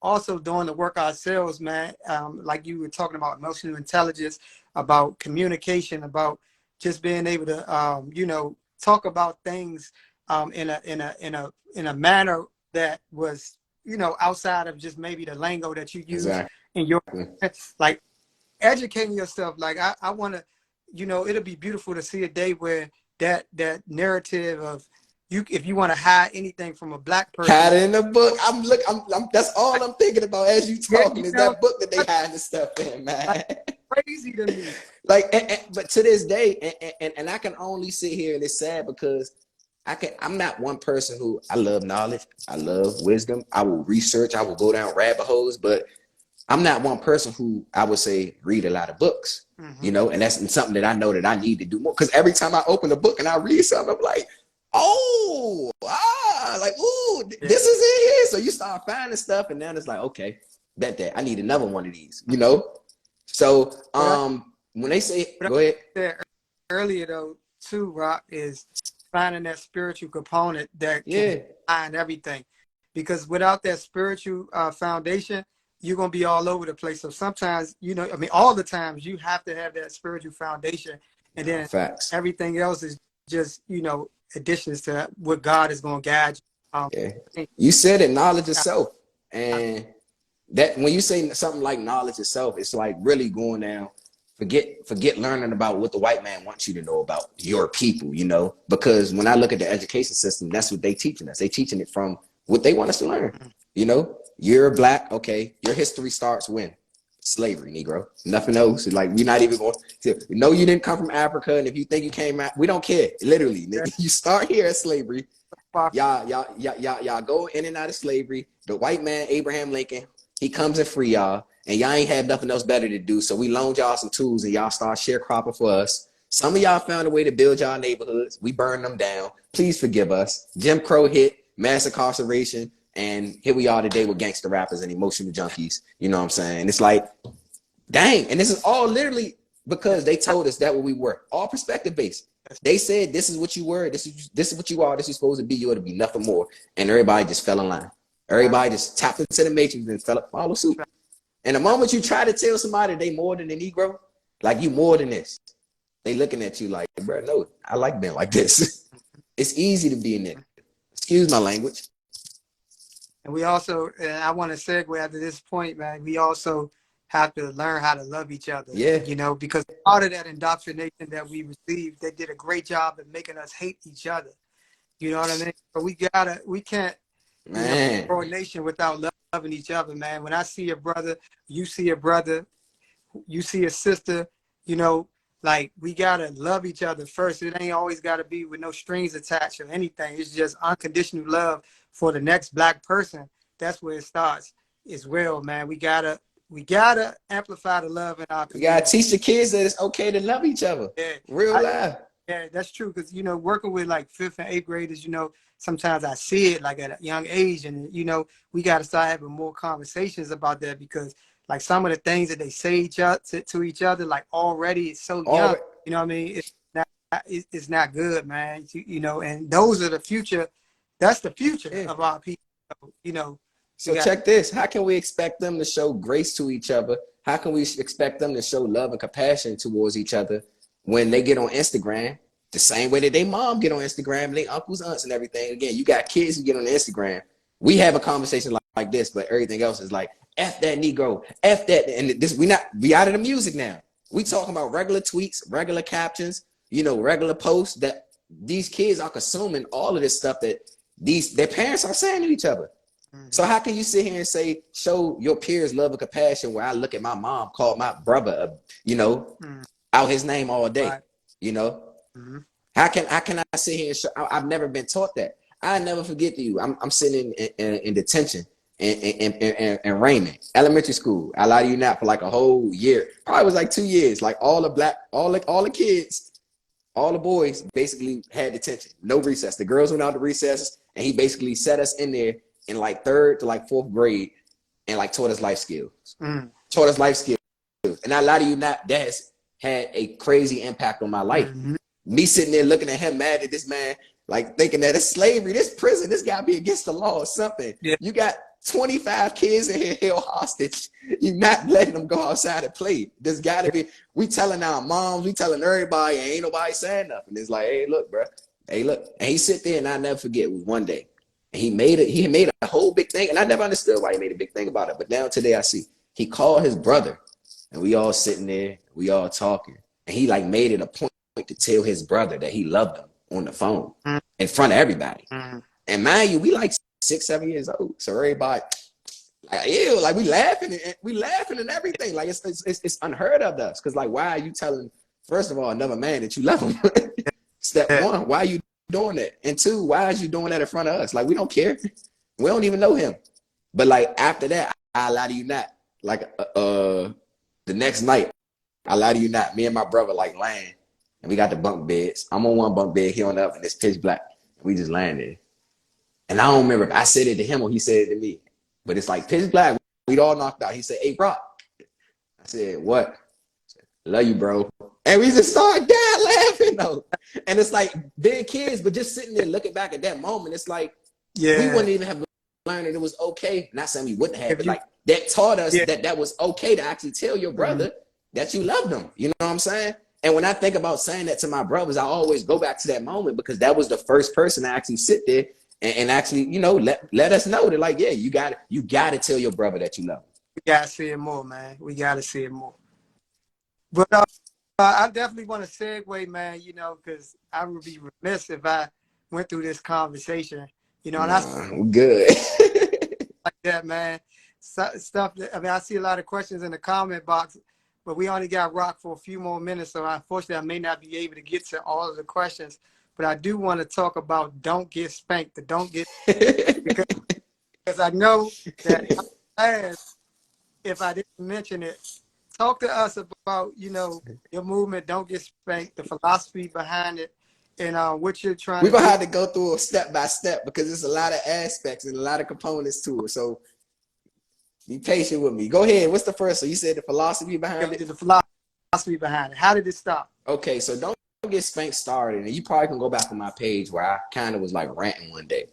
also doing the work ourselves, man, like you were talking about emotional intelligence, about communication, about just being able to, talk about things in a manner that was, outside of just maybe the lingo that you use Exactly. in your, like, educating yourself. Like I want to, it'll be beautiful to see a day where that narrative of if you want to hide anything from a black person, Had it in the book. That's all I'm thinking about as you yeah, talking is that book that they hiding the stuff in, like man. crazy to me. Like, but to this day, and I can only sit here and it's sad because I'm not one person who I love knowledge, I love wisdom, I will research, I will go down rabbit holes, but I'm not one person who I would say read a lot of books, and that's something that I know that I need to do more. Because every time I open a book and I read something, I'm like, this is in here. So you start finding stuff, and then it's like, okay, that I need another one of these, So when they say, go ahead. Said earlier though, too, Rock, is finding that spiritual component that can find everything, because without that spiritual foundation, you're going to be all over the place. So sometimes, all the times you have to have that spiritual foundation, and then Facts. everything else is just, additions to what God is going to guide you. You said it, knowledge itself. And that when you say something like knowledge itself, it's like really going down, forget learning about what the white man wants you to know about your people, because when I look at the education system, that's what they teaching us. They teaching it from what they want us to learn. You're black, okay, your history starts when? Slavery, Negro. Nothing else. Like, we're not even going to know you didn't come from Africa, and if you think you came out, we don't care. Literally, you start here at slavery. Y'all go in and out of slavery. The white man, Abraham Lincoln, he comes and free y'all, and y'all ain't had nothing else better to do. So we loaned y'all some tools, and y'all start sharecropping for us. Some of y'all found a way to build y'all neighborhoods. We burned them down. Please forgive us. Jim Crow hit, mass incarceration. And here we are today with gangster rappers and emotional junkies. You know what I'm saying? It's like, dang. And this is all literally because they told us that what we were. All perspective based. They said, this is what you were. This is what you are. This is supposed to be. You ought to be nothing more. And everybody just fell in line. Everybody just tapped into the matrix and follow suit. And the moment you try to tell somebody they more than a Negro, like you more than this, they looking at you like, bro, no, I like being like this. It's easy to be a nigga. Excuse my language. And we also, and I want to segue after this point, man, we also have to learn how to love each other. Yeah. Because part of that indoctrination that we received, they did a great job at making us hate each other. You know what I mean? But we can't grow a nation without loving each other, man. When I see a brother, you see a brother, you see a sister, like, we gotta love each other first. It ain't always gotta be with no strings attached or anything. It's just unconditional love for the next black person. That's where it starts as well, man. We gotta amplify the love in our community. We gotta teach the kids that it's okay to love each other. Yeah. Real life. Yeah, that's true. Because working with like 5th and 8th graders, sometimes I see it like at a young age, and we gotta start having more conversations about that, because like some of the things that they say to each other, like already it's so young. You know what I mean? It's not good, man. And those are the future. That's the future of our people. So check this. How can we expect them to show grace to each other? How can we expect them to show love and compassion towards each other when they get on Instagram the same way that they mom get on Instagram and they uncles, aunts, and everything? Again, you got kids who get on Instagram. We have a conversation like this, but everything else is like, F that Negro, F that. And this, we out of the music now. We talking about regular tweets, regular captions, regular posts that these kids are consuming all of this stuff that their parents are saying to each other. So how can you sit here and say, show your peers love and compassion, where I look at my mom call my brother, out his name all day, How can I sit here and show? I've never been taught that. I never forget you. I'm sitting in detention in Raymond elementary school. I lie to you not, for like a whole year, probably was like 2 years. Like all the kids, all the boys basically had detention, no recess. The girls went out to recess, and he basically set us in there in like 3rd to like 4th grade, and like taught us life skills. Taught us life skills. And I lie to you not, that has had a crazy impact on my life. Me sitting there looking at him mad at this man, like thinking that it's slavery, this prison, this gotta be against the law or something. Yeah. You got 25 kids in here held hostage. You're not letting them go outside and play. There's gotta be, we telling our moms, we telling everybody, and ain't nobody saying nothing. It's like, hey, look, bro. Hey, look. And he sit there, and I never forget, it was one day. He made a whole big thing, and I never understood why he made a big thing about it. But now today I see he called his brother, and we all sitting there, we all talking, and he like made it a point to tell his brother that he loved him on the phone in front of everybody. And mind you, we like 6, 7 years old, so everybody like ew, like we laughing and everything. Like it's unheard of us, because like why are you telling first of all another man that you love him? Step one, why are you doing that? And two, why is you doing that in front of us? Like we don't care. We don't even know him. But like after that, I lie to you not. Like the next night, I lie to you not. Me and my brother like laying, and we got the bunk beds. I'm on one bunk bed, he on the other, and it's pitch black. We just laying there. And I don't remember if I said it to him or he said it to me. But it's like pitch black. We'd all knocked out. He said, "Hey, Brock." I said, "What?" I said, "Love you, bro." And we just started dying laughing though. And it's like big kids, but just sitting there looking back at that moment, it's like we wouldn't even have learned that it was okay. Not saying we wouldn't have, but like that taught us that was okay to actually tell your brother that you loved him. You know what I'm saying? And when I think about saying that to my brothers, I always go back to that moment, because that was the first person to actually sit there and actually, you know, let us know that like, yeah, you got to tell your brother that you love him. We gotta see it more, man. We gotta see it more. But I definitely want to segue, man, you know, because I would be remiss if I went through this conversation, you know, and I'm good. like that, man. Stuff that, I mean, I see a lot of questions in the comment box, but we only got Rock for a few more minutes, so unfortunately I may not be able to get to all of the questions. But I do want to talk about don't get spanked, the don't get because I know that if I didn't mention it. Talk to us about, you know, your movement, Don't Get Spanked, the philosophy behind it, and what you're trying We're to do. going to have to go through it step by step, because there's a lot of aspects and a lot of components to it. So be patient with me. Go ahead. What's the first? So you said the philosophy behind it? The philosophy behind it. How did it start? Okay, so Don't Get Spanked started, and you probably can go back on my page where I kind of was like ranting one day,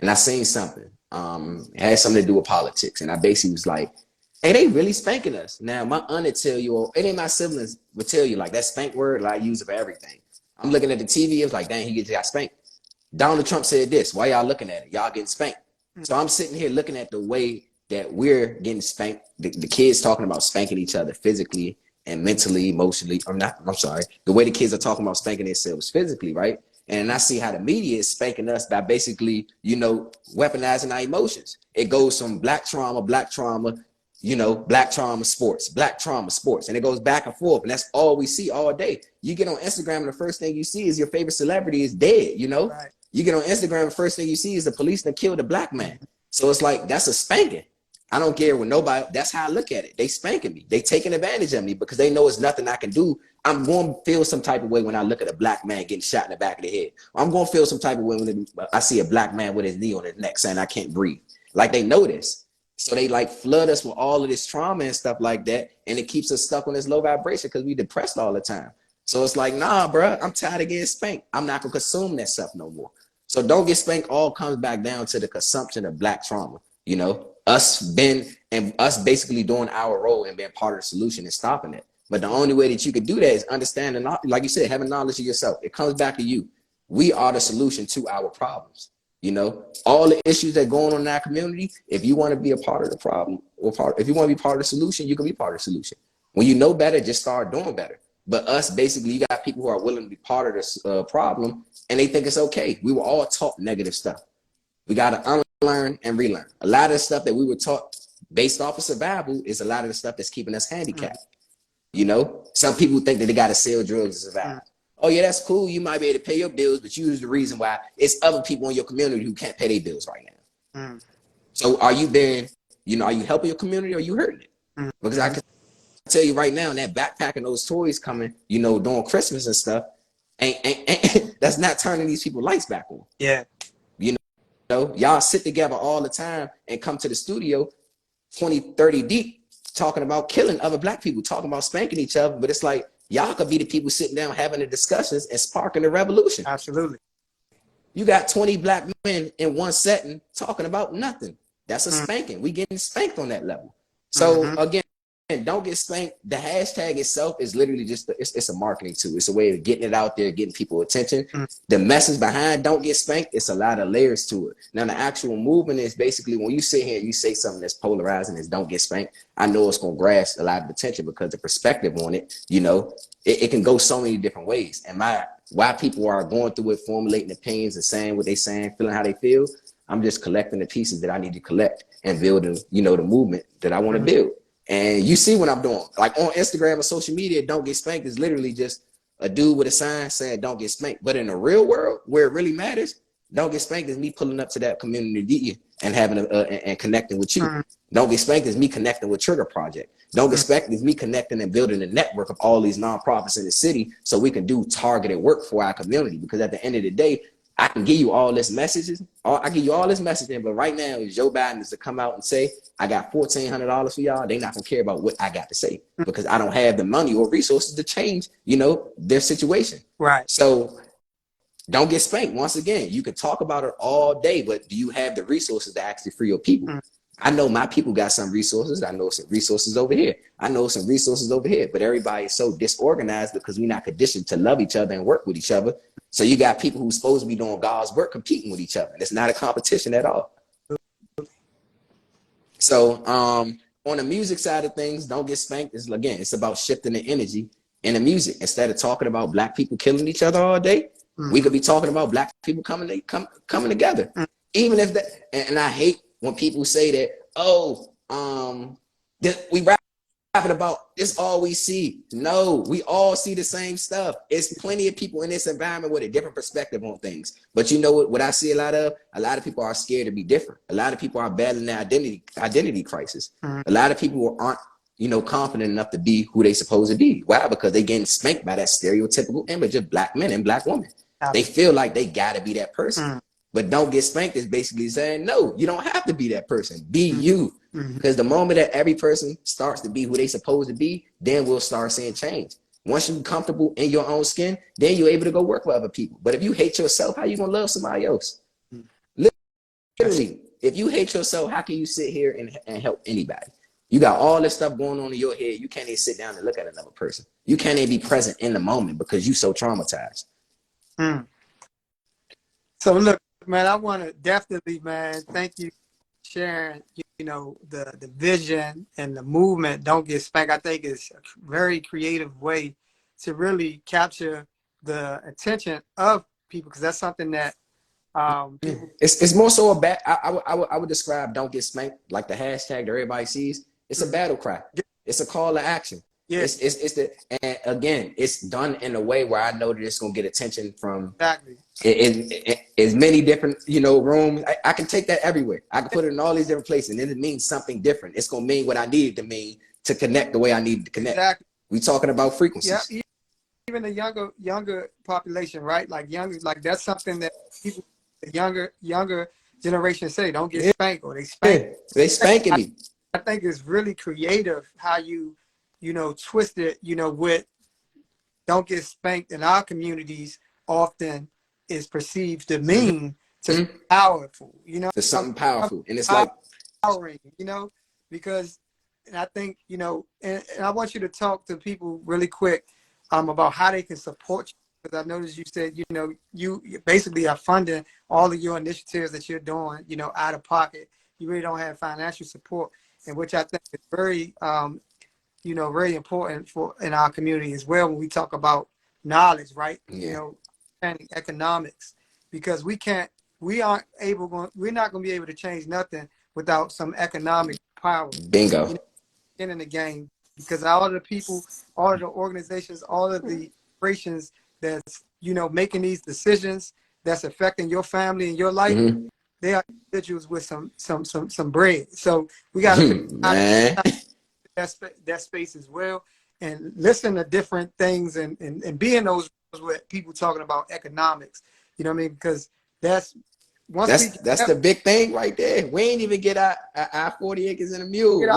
and I seen something. It had something to do with politics, and I basically was like, hey, they really spanking us. Now, my aunt would tell you, or any of my siblings would tell you, like, that spank word, like, I use it for everything. I'm looking at the TV, it's like, dang, he just got spanked. Donald Trump said this. Why y'all looking at it? Y'all getting spanked. So I'm sitting here looking at the way that we're getting spanked, the kids talking about spanking each other physically and mentally, emotionally. I'm sorry. The way the kids are talking about spanking themselves physically, right? And I see how the media is spanking us by basically, you know, weaponizing our emotions. It goes from black trauma, you know, black trauma sports, and it goes back and forth, and that's all we see all day. You get on Instagram and the first thing you see is your favorite celebrity is dead, you know. Right. You get on Instagram and the first thing you see is the police that killed a black man. So it's like, that's a spanking. I don't care what nobody, that's how I look at it. They spanking me. They taking advantage of me because they know it's nothing I can do. I'm going to feel some type of way when I look at a black man getting shot in the back of the head. I'm going to feel some type of way when I see a black man with his knee on his neck saying I can't breathe. Like, they know this. So they like flood us with all of this trauma and stuff like that. And it keeps us stuck on this low vibration because we depressed all the time. So it's like, nah, bro, I'm tired of getting spanked. I'm not going to consume that stuff no more. So Don't Get Spanked all comes back down to the consumption of black trauma. You know, us basically doing our role and being part of the solution and stopping it. But the only way that you could do that is understanding, like you said, having knowledge of yourself. It comes back to you. We are the solution to our problems. You know, all the issues that go on in our community, if you want to be a part of the problem, if you want to be part of the solution, you can be part of the solution. When you know better, just start doing better. But us, basically, you got people who are willing to be part of this problem, and they think it's okay. We were all taught negative stuff. We got to unlearn and relearn. A lot of the stuff that we were taught based off of survival is a lot of the stuff that's keeping us handicapped. You know, some people think that they got to sell drugs to survive. Oh, yeah, that's cool. You might be able to pay your bills, but you is the reason why it's other people in your community who can't pay their bills right now. So are you then, you know, are you helping your community or are you hurting it? Because I can tell you right now, that backpacking those toys coming, you know, during Christmas and stuff, ain't that's not turning these people lights back on. Yeah. You know, y'all sit together all the time and come to the studio 20, 30 deep talking about killing other black people, talking about spanking each other, but it's like, y'all could be the people sitting down having the discussions and sparking the revolution. Absolutely. You got 20 black men in one setting talking about nothing. That's a spanking. We getting spanked on that level. So again, don't get spanked. The hashtag itself is literally just it's a marketing tool. It's a way of getting it out there, getting people attention. The message behind don't get spanked, it's a lot of layers to it. Now the actual movement is basically when you sit here and you say something that's polarizing as don't get spanked, I know it's gonna grasp a lot of attention because the perspective on it, you know, it can go so many different ways. And why people are going through it, formulating opinions and saying what they saying, feeling how they feel, I'm just collecting the pieces that I need to collect and building, you know, the movement that I want to build. And you see what I'm doing. Like on Instagram or social media, don't get spanked is literally just a dude with a sign saying don't get spanked. But in the real world, where it really matters, don't get spanked is me pulling up to that community and having and connecting with you. Don't get spanked is me connecting with Trigger Project. Don't get spanked is me connecting and building a network of all these nonprofits in the city so we can do targeted work for our community. Because at the end of the day, I can give you all this messages. I give you all this messaging, but right now, if Joe Biden is to come out and say, I got $1,400 for y'all, they not gonna care about what I got to say because I don't have the money or resources to change, you know, their situation. Right. So don't get spanked. Once again, you can talk about it all day, but do you have the resources to actually free your people? I know my people got some resources. I know some resources over here. I know some resources over here, but everybody is so disorganized because we're not conditioned to love each other and work with each other. So you got people who's supposed to be doing God's work competing with each other. It's not a competition at all. So on the music side of things, don't get spanked. It's about shifting the energy in the music. Instead of talking about black people killing each other all day, we could be talking about black people coming together. Even if that, and I hate when people say that, oh, we rapping about this all we see. No, we all see the same stuff. It's plenty of people in this environment with a different perspective on things. But you know what I see a lot of people are scared to be different. A lot of people are battling their identity crisis. A lot of people aren't, you know, confident enough to be who they supposed to be. Why? Because they getting spanked by that stereotypical image of black men and black women. They feel like they gotta be that person. But don't get spanked is basically saying, no, you don't have to be that person. Be you. Because the moment that every person starts to be who they supposed to be, then we'll start seeing change. Once you're comfortable in your own skin, then you're able to go work with other people. But if you hate yourself, how you gonna love somebody else? Literally, if you hate yourself, how can you sit here and help anybody? You got all this stuff going on in your head. You can't even sit down and look at another person. You can't even be present in the moment because you're so traumatized. So look, man, I want to definitely, man, thank you for sharing, you know, the vision and the movement. Don't get spanked. I think it's a very creative way to really capture the attention of people because that's something that people. It's more so a bad. I would describe don't get spanked like the hashtag that everybody sees. It's a battle cry. It's a call to action. Yeah. And again, it's done in a way where I know that it's gonna get attention from in as many different, you know, rooms. I can take that everywhere. I can put it in all these different places, and then it means something different. It's gonna mean what I needed to mean to connect the way I needed to connect. Exactly. We talking about frequencies. Yeah, even the younger population, right? Like that's something that people, the younger generation say, don't get spanked or they spank. Yeah, they spanking me. I think it's really creative how you know, twist it, you know, with don't get spanked in our communities often is perceived to mean to be powerful, you know. There's something powerful. And it's like empowering, you know, because and I think, you know, and I want you to talk to people really quick about how they can support you. Because I noticed you said, you know, you basically are funding all of your initiatives that you're doing, you know, out of pocket. You really don't have financial support, and which I think is very, you know, very important for in our community as well when we talk about knowledge, right? Yeah. You know, and economics, because we're not going to be able to change nothing without some economic power. Bingo. You know, in the game, because all of the people, all of the organizations, all of the corporations that's, you know, making these decisions that's affecting your family and your life, they are individuals with some bread. So we got to that space as well and listen to different things and be in those with people talking about economics. You know what I mean? Because that's the big thing right there. We ain't even get our 40 acres and a mule.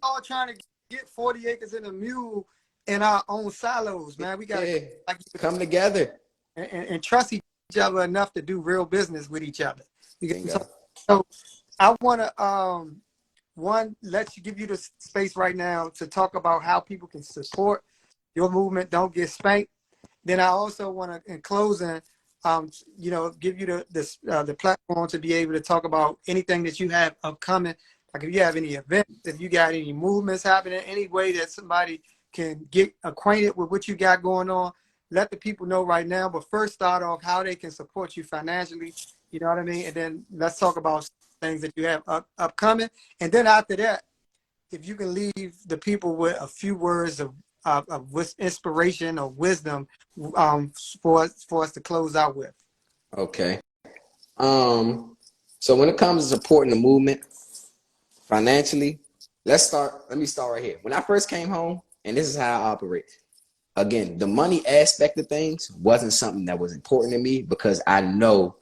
All trying to get 40 acres and a mule in our own silos, man. We got to come together and trust each other enough to do real business with each other. So I want to give you the space right now to talk about how people can support your movement. Don't get spanked. Then I also want to, in closing, give you the platform to be able to talk about anything that you have upcoming. Like if you have any events, if you got any movements happening, any way that somebody can get acquainted with what you got going on, let the people know right now. But first, start off how they can support you financially. You know what I mean? And then let's talk about things that you have upcoming. And then after that, if you can leave the people with a few words of inspiration or wisdom for us to close out with. Okay. So when it comes to supporting the movement financially, let me start right here. When I first came home, and this is how I operate. Again, the money aspect of things wasn't something that was important to me because I know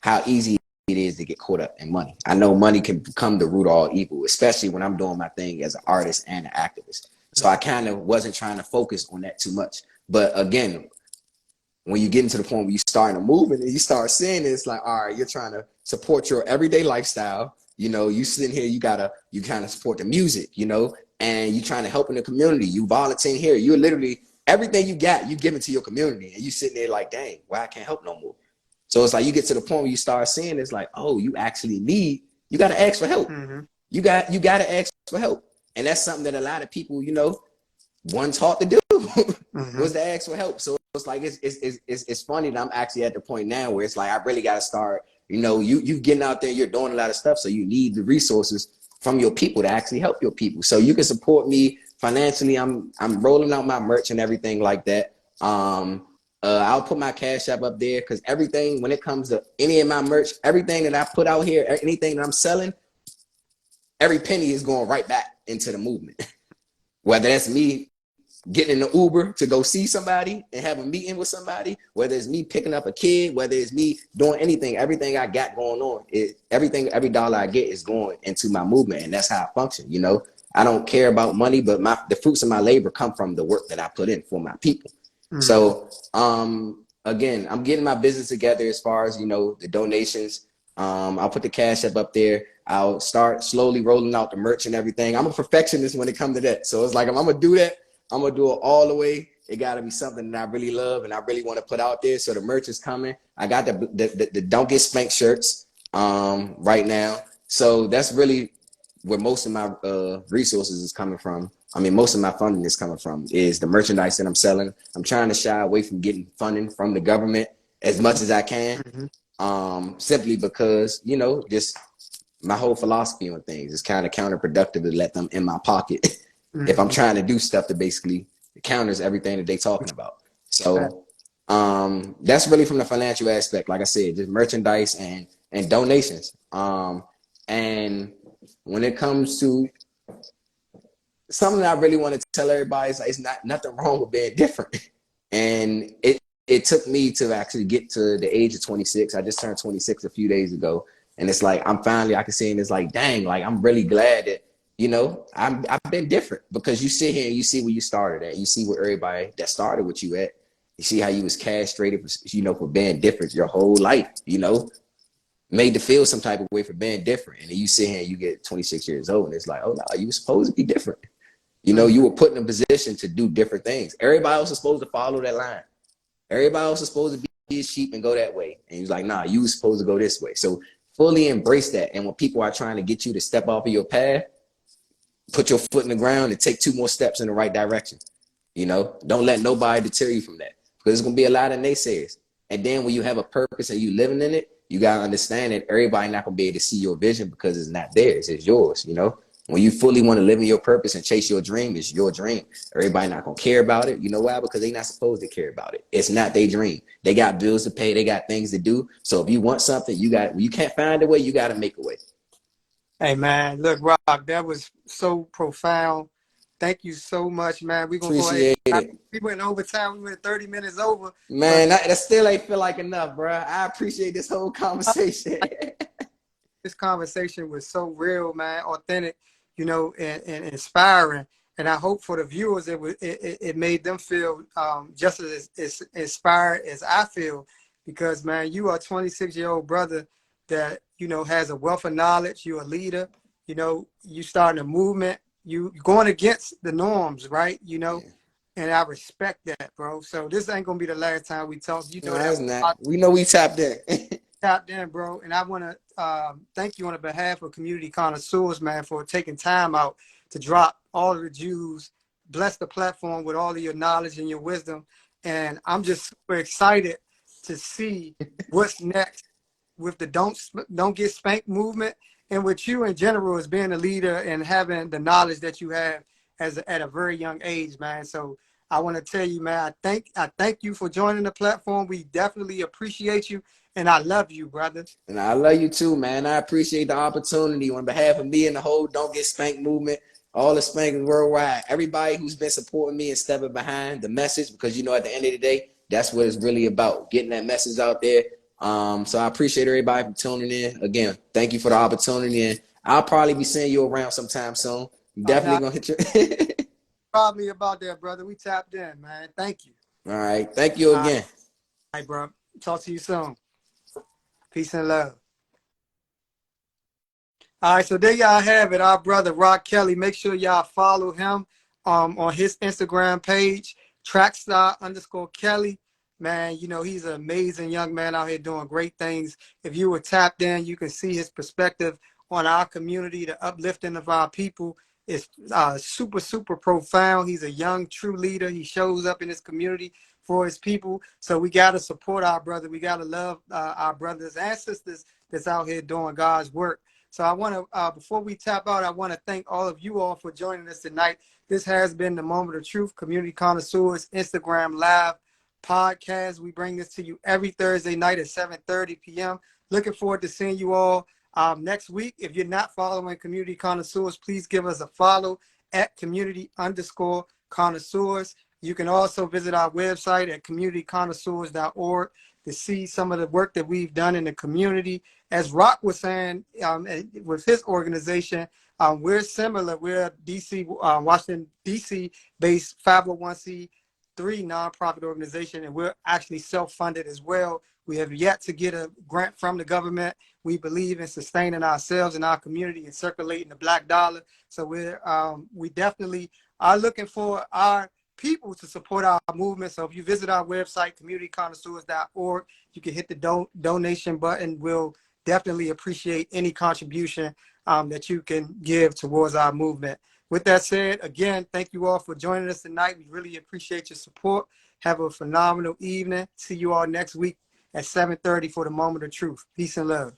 how easy it is to get caught up in money. I know money can become the root of all evil, especially when I'm doing my thing as an artist and an activist. So I kind of wasn't trying to focus on that too much. But again, when you get into the point where you start to move and you start seeing it, it's like, all right, you're trying to support your everyday lifestyle. You know, you sitting here, you kind of support the music, you know, and you trying to help in the community. You volunteering here. You're literally, everything you got, you give it to your community. And you sitting there like, dang, well, I can't help no more. So it's like you get to the point where you start seeing it's like, oh, you actually you got to ask for help. Mm-hmm. You got to ask for help. And that's something that a lot of people, you know, one taught to do was to ask for help. So it's like it's funny that I'm actually at the point now where it's like I really got to start. You know, you getting out there, you're doing a lot of stuff, so you need the resources from your people to actually help your people. So you can support me financially. I'm rolling out my merch and everything like that. I'll put my Cash App up there because everything when it comes to any of my merch, everything that I put out here, anything that I'm selling, every penny is going right back into the movement. Whether that's me getting in the Uber to go see somebody and have a meeting with somebody, whether it's me picking up a kid, whether it's me doing anything, everything I got going on, every dollar I get is going into my movement. And that's how I function. You know, I don't care about money, but the fruits of my labor come from the work that I put in for my people. Mm-hmm. So, again, I'm getting my business together as far as, you know, the donations. I'll put the Cash App up there. I'll start slowly rolling out the merch and everything. I'm a perfectionist when it comes to that. So it's like, if I'm going to do that, I'm going to do it all the way. It got to be something that I really love and I really want to put out there. So the merch is coming. I got the Don't Get Spanked shirts right now. So that's really where most of my resources is coming from. I mean, most of my funding is coming from is the merchandise that I'm selling. I'm trying to shy away from getting funding from the government as much as I can, simply because, you know, just my whole philosophy on things is kind of counterproductive to let them in my pocket if I'm trying to do stuff that basically counters everything that they're talking about. So that's really from the financial aspect. Like I said, just merchandise and donations. And when it comes to something that I really want to tell everybody is like, it's not nothing wrong with being different. And it took me to actually get to the age of 26. I just turned 26 a few days ago. And it's like, I can see, and it's like, dang, like, I'm really glad that, you know, I've been different because you sit here and you see where you started at. You see where everybody that started with you at. You see how you was castrated, you know, for being different your whole life, you know, made to feel some type of way for being different. And then you sit here and you get 26 years old and it's like, oh, no, you were supposed to be different. You know, you were put in a position to do different things. Everybody else is supposed to follow that line. Everybody else is supposed to be a sheep and go that way. And he was like, nah, you were supposed to go this way. So fully embrace that. And when people are trying to get you to step off of your path, put your foot in the ground and take 2 more steps in the right direction. You know, don't let nobody deter you from that because there's going to be a lot of naysayers. And then when you have a purpose and you living in it, you got to understand that everybody not going to be able to see your vision because it's not theirs. It's yours. You know, when you fully want to live in your purpose and chase your dream, it's your dream. Everybody not going to care about it. You know why? Because they're not supposed to care about it. It's not their dream. They got bills to pay. They got things to do. So if you want something, you can't find a way. You got to make a way. Hey, man, look, Rock, that was so profound. Thank you so much, man. We're going to go ahead. It. We went overtime. We went 30 minutes over. Man, that still ain't feel like enough, bro. I appreciate this whole conversation. This conversation was so real, man, authentic, you know, and inspiring. And I hope for the viewers, it made them feel just as inspired as I feel. Because, man, you are a 26-year-old brother that, you know, has a wealth of knowledge. You're a leader. You know, you starting a movement, you going against the norms, right? You know, Yeah. and I respect that, bro. So this ain't gonna be the last time we talk. You know No, that it's not. We know we tapped in. tapped in, bro. And I want to thank you on the behalf of Community Connoisseurs, man, for taking time out to drop all of the Jews, bless the platform with all of your knowledge and your wisdom. And I'm just super excited to see what's next with the don't get spanked movement, and with you in general as being a leader and having the knowledge that you have at a very young age, man. So I want to tell you, man, I thank you for joining the platform. We definitely appreciate you, and I love you, brother. And I love you too, man. I appreciate the opportunity on behalf of me and the whole Don't Get Spanked movement, all the spankers worldwide, everybody who's been supporting me and stepping behind the message, because you know at the end of the day, that's what it's really about, getting that message out there. So I appreciate everybody for tuning in. Again, thank you for the opportunity, and I'll probably be seeing you around sometime soon. Definitely Now, gonna hit you. probably about that, brother. We tapped in, man. Thank you. All right, thank you All again. right, bro. Talk to you soon. Peace and love. All right, so there y'all have it. Our brother Rock Kelly. Make sure y'all follow him on his Instagram page, Trackstar_Kelly. Man, you know, he's an amazing young man out here doing great things. If you were tapped in, you can see his perspective on our community, the uplifting of our people is super, super profound. He's a young, true leader. He shows up in his community for his people. So we got to support our brother. We got to love our brothers and sisters that's out here doing God's work. So I want to, before we tap out, I want to thank all of you all for joining us tonight. This has been the Moment of Truth, Community Connoisseurs Instagram Live podcast. We bring this to you every Thursday night at 7:30 p.m. Looking forward to seeing you all next week. If you're not following Community Connoisseurs, please give us a follow at community_connoisseurs. You can also visit our website at communityconnoisseurs.org to see some of the work that we've done in the community. As Rock was saying, with his organization, we're similar. We're a DC, Washington, D.C. based 501c3 nonprofit organization, and we're actually self-funded as well. We have yet to get a grant from the government. We believe in sustaining ourselves and our community and circulating the black dollar. So we definitely are looking for our people to support our movement. So if you visit our website, communityconnoisseurs.org, you can hit the donation button. We'll definitely appreciate any contribution that you can give towards our movement. With that said, again, thank you all for joining us tonight. We really appreciate your support. Have a phenomenal evening. See you all next week at 7:30 for the Moment of Truth. Peace and love.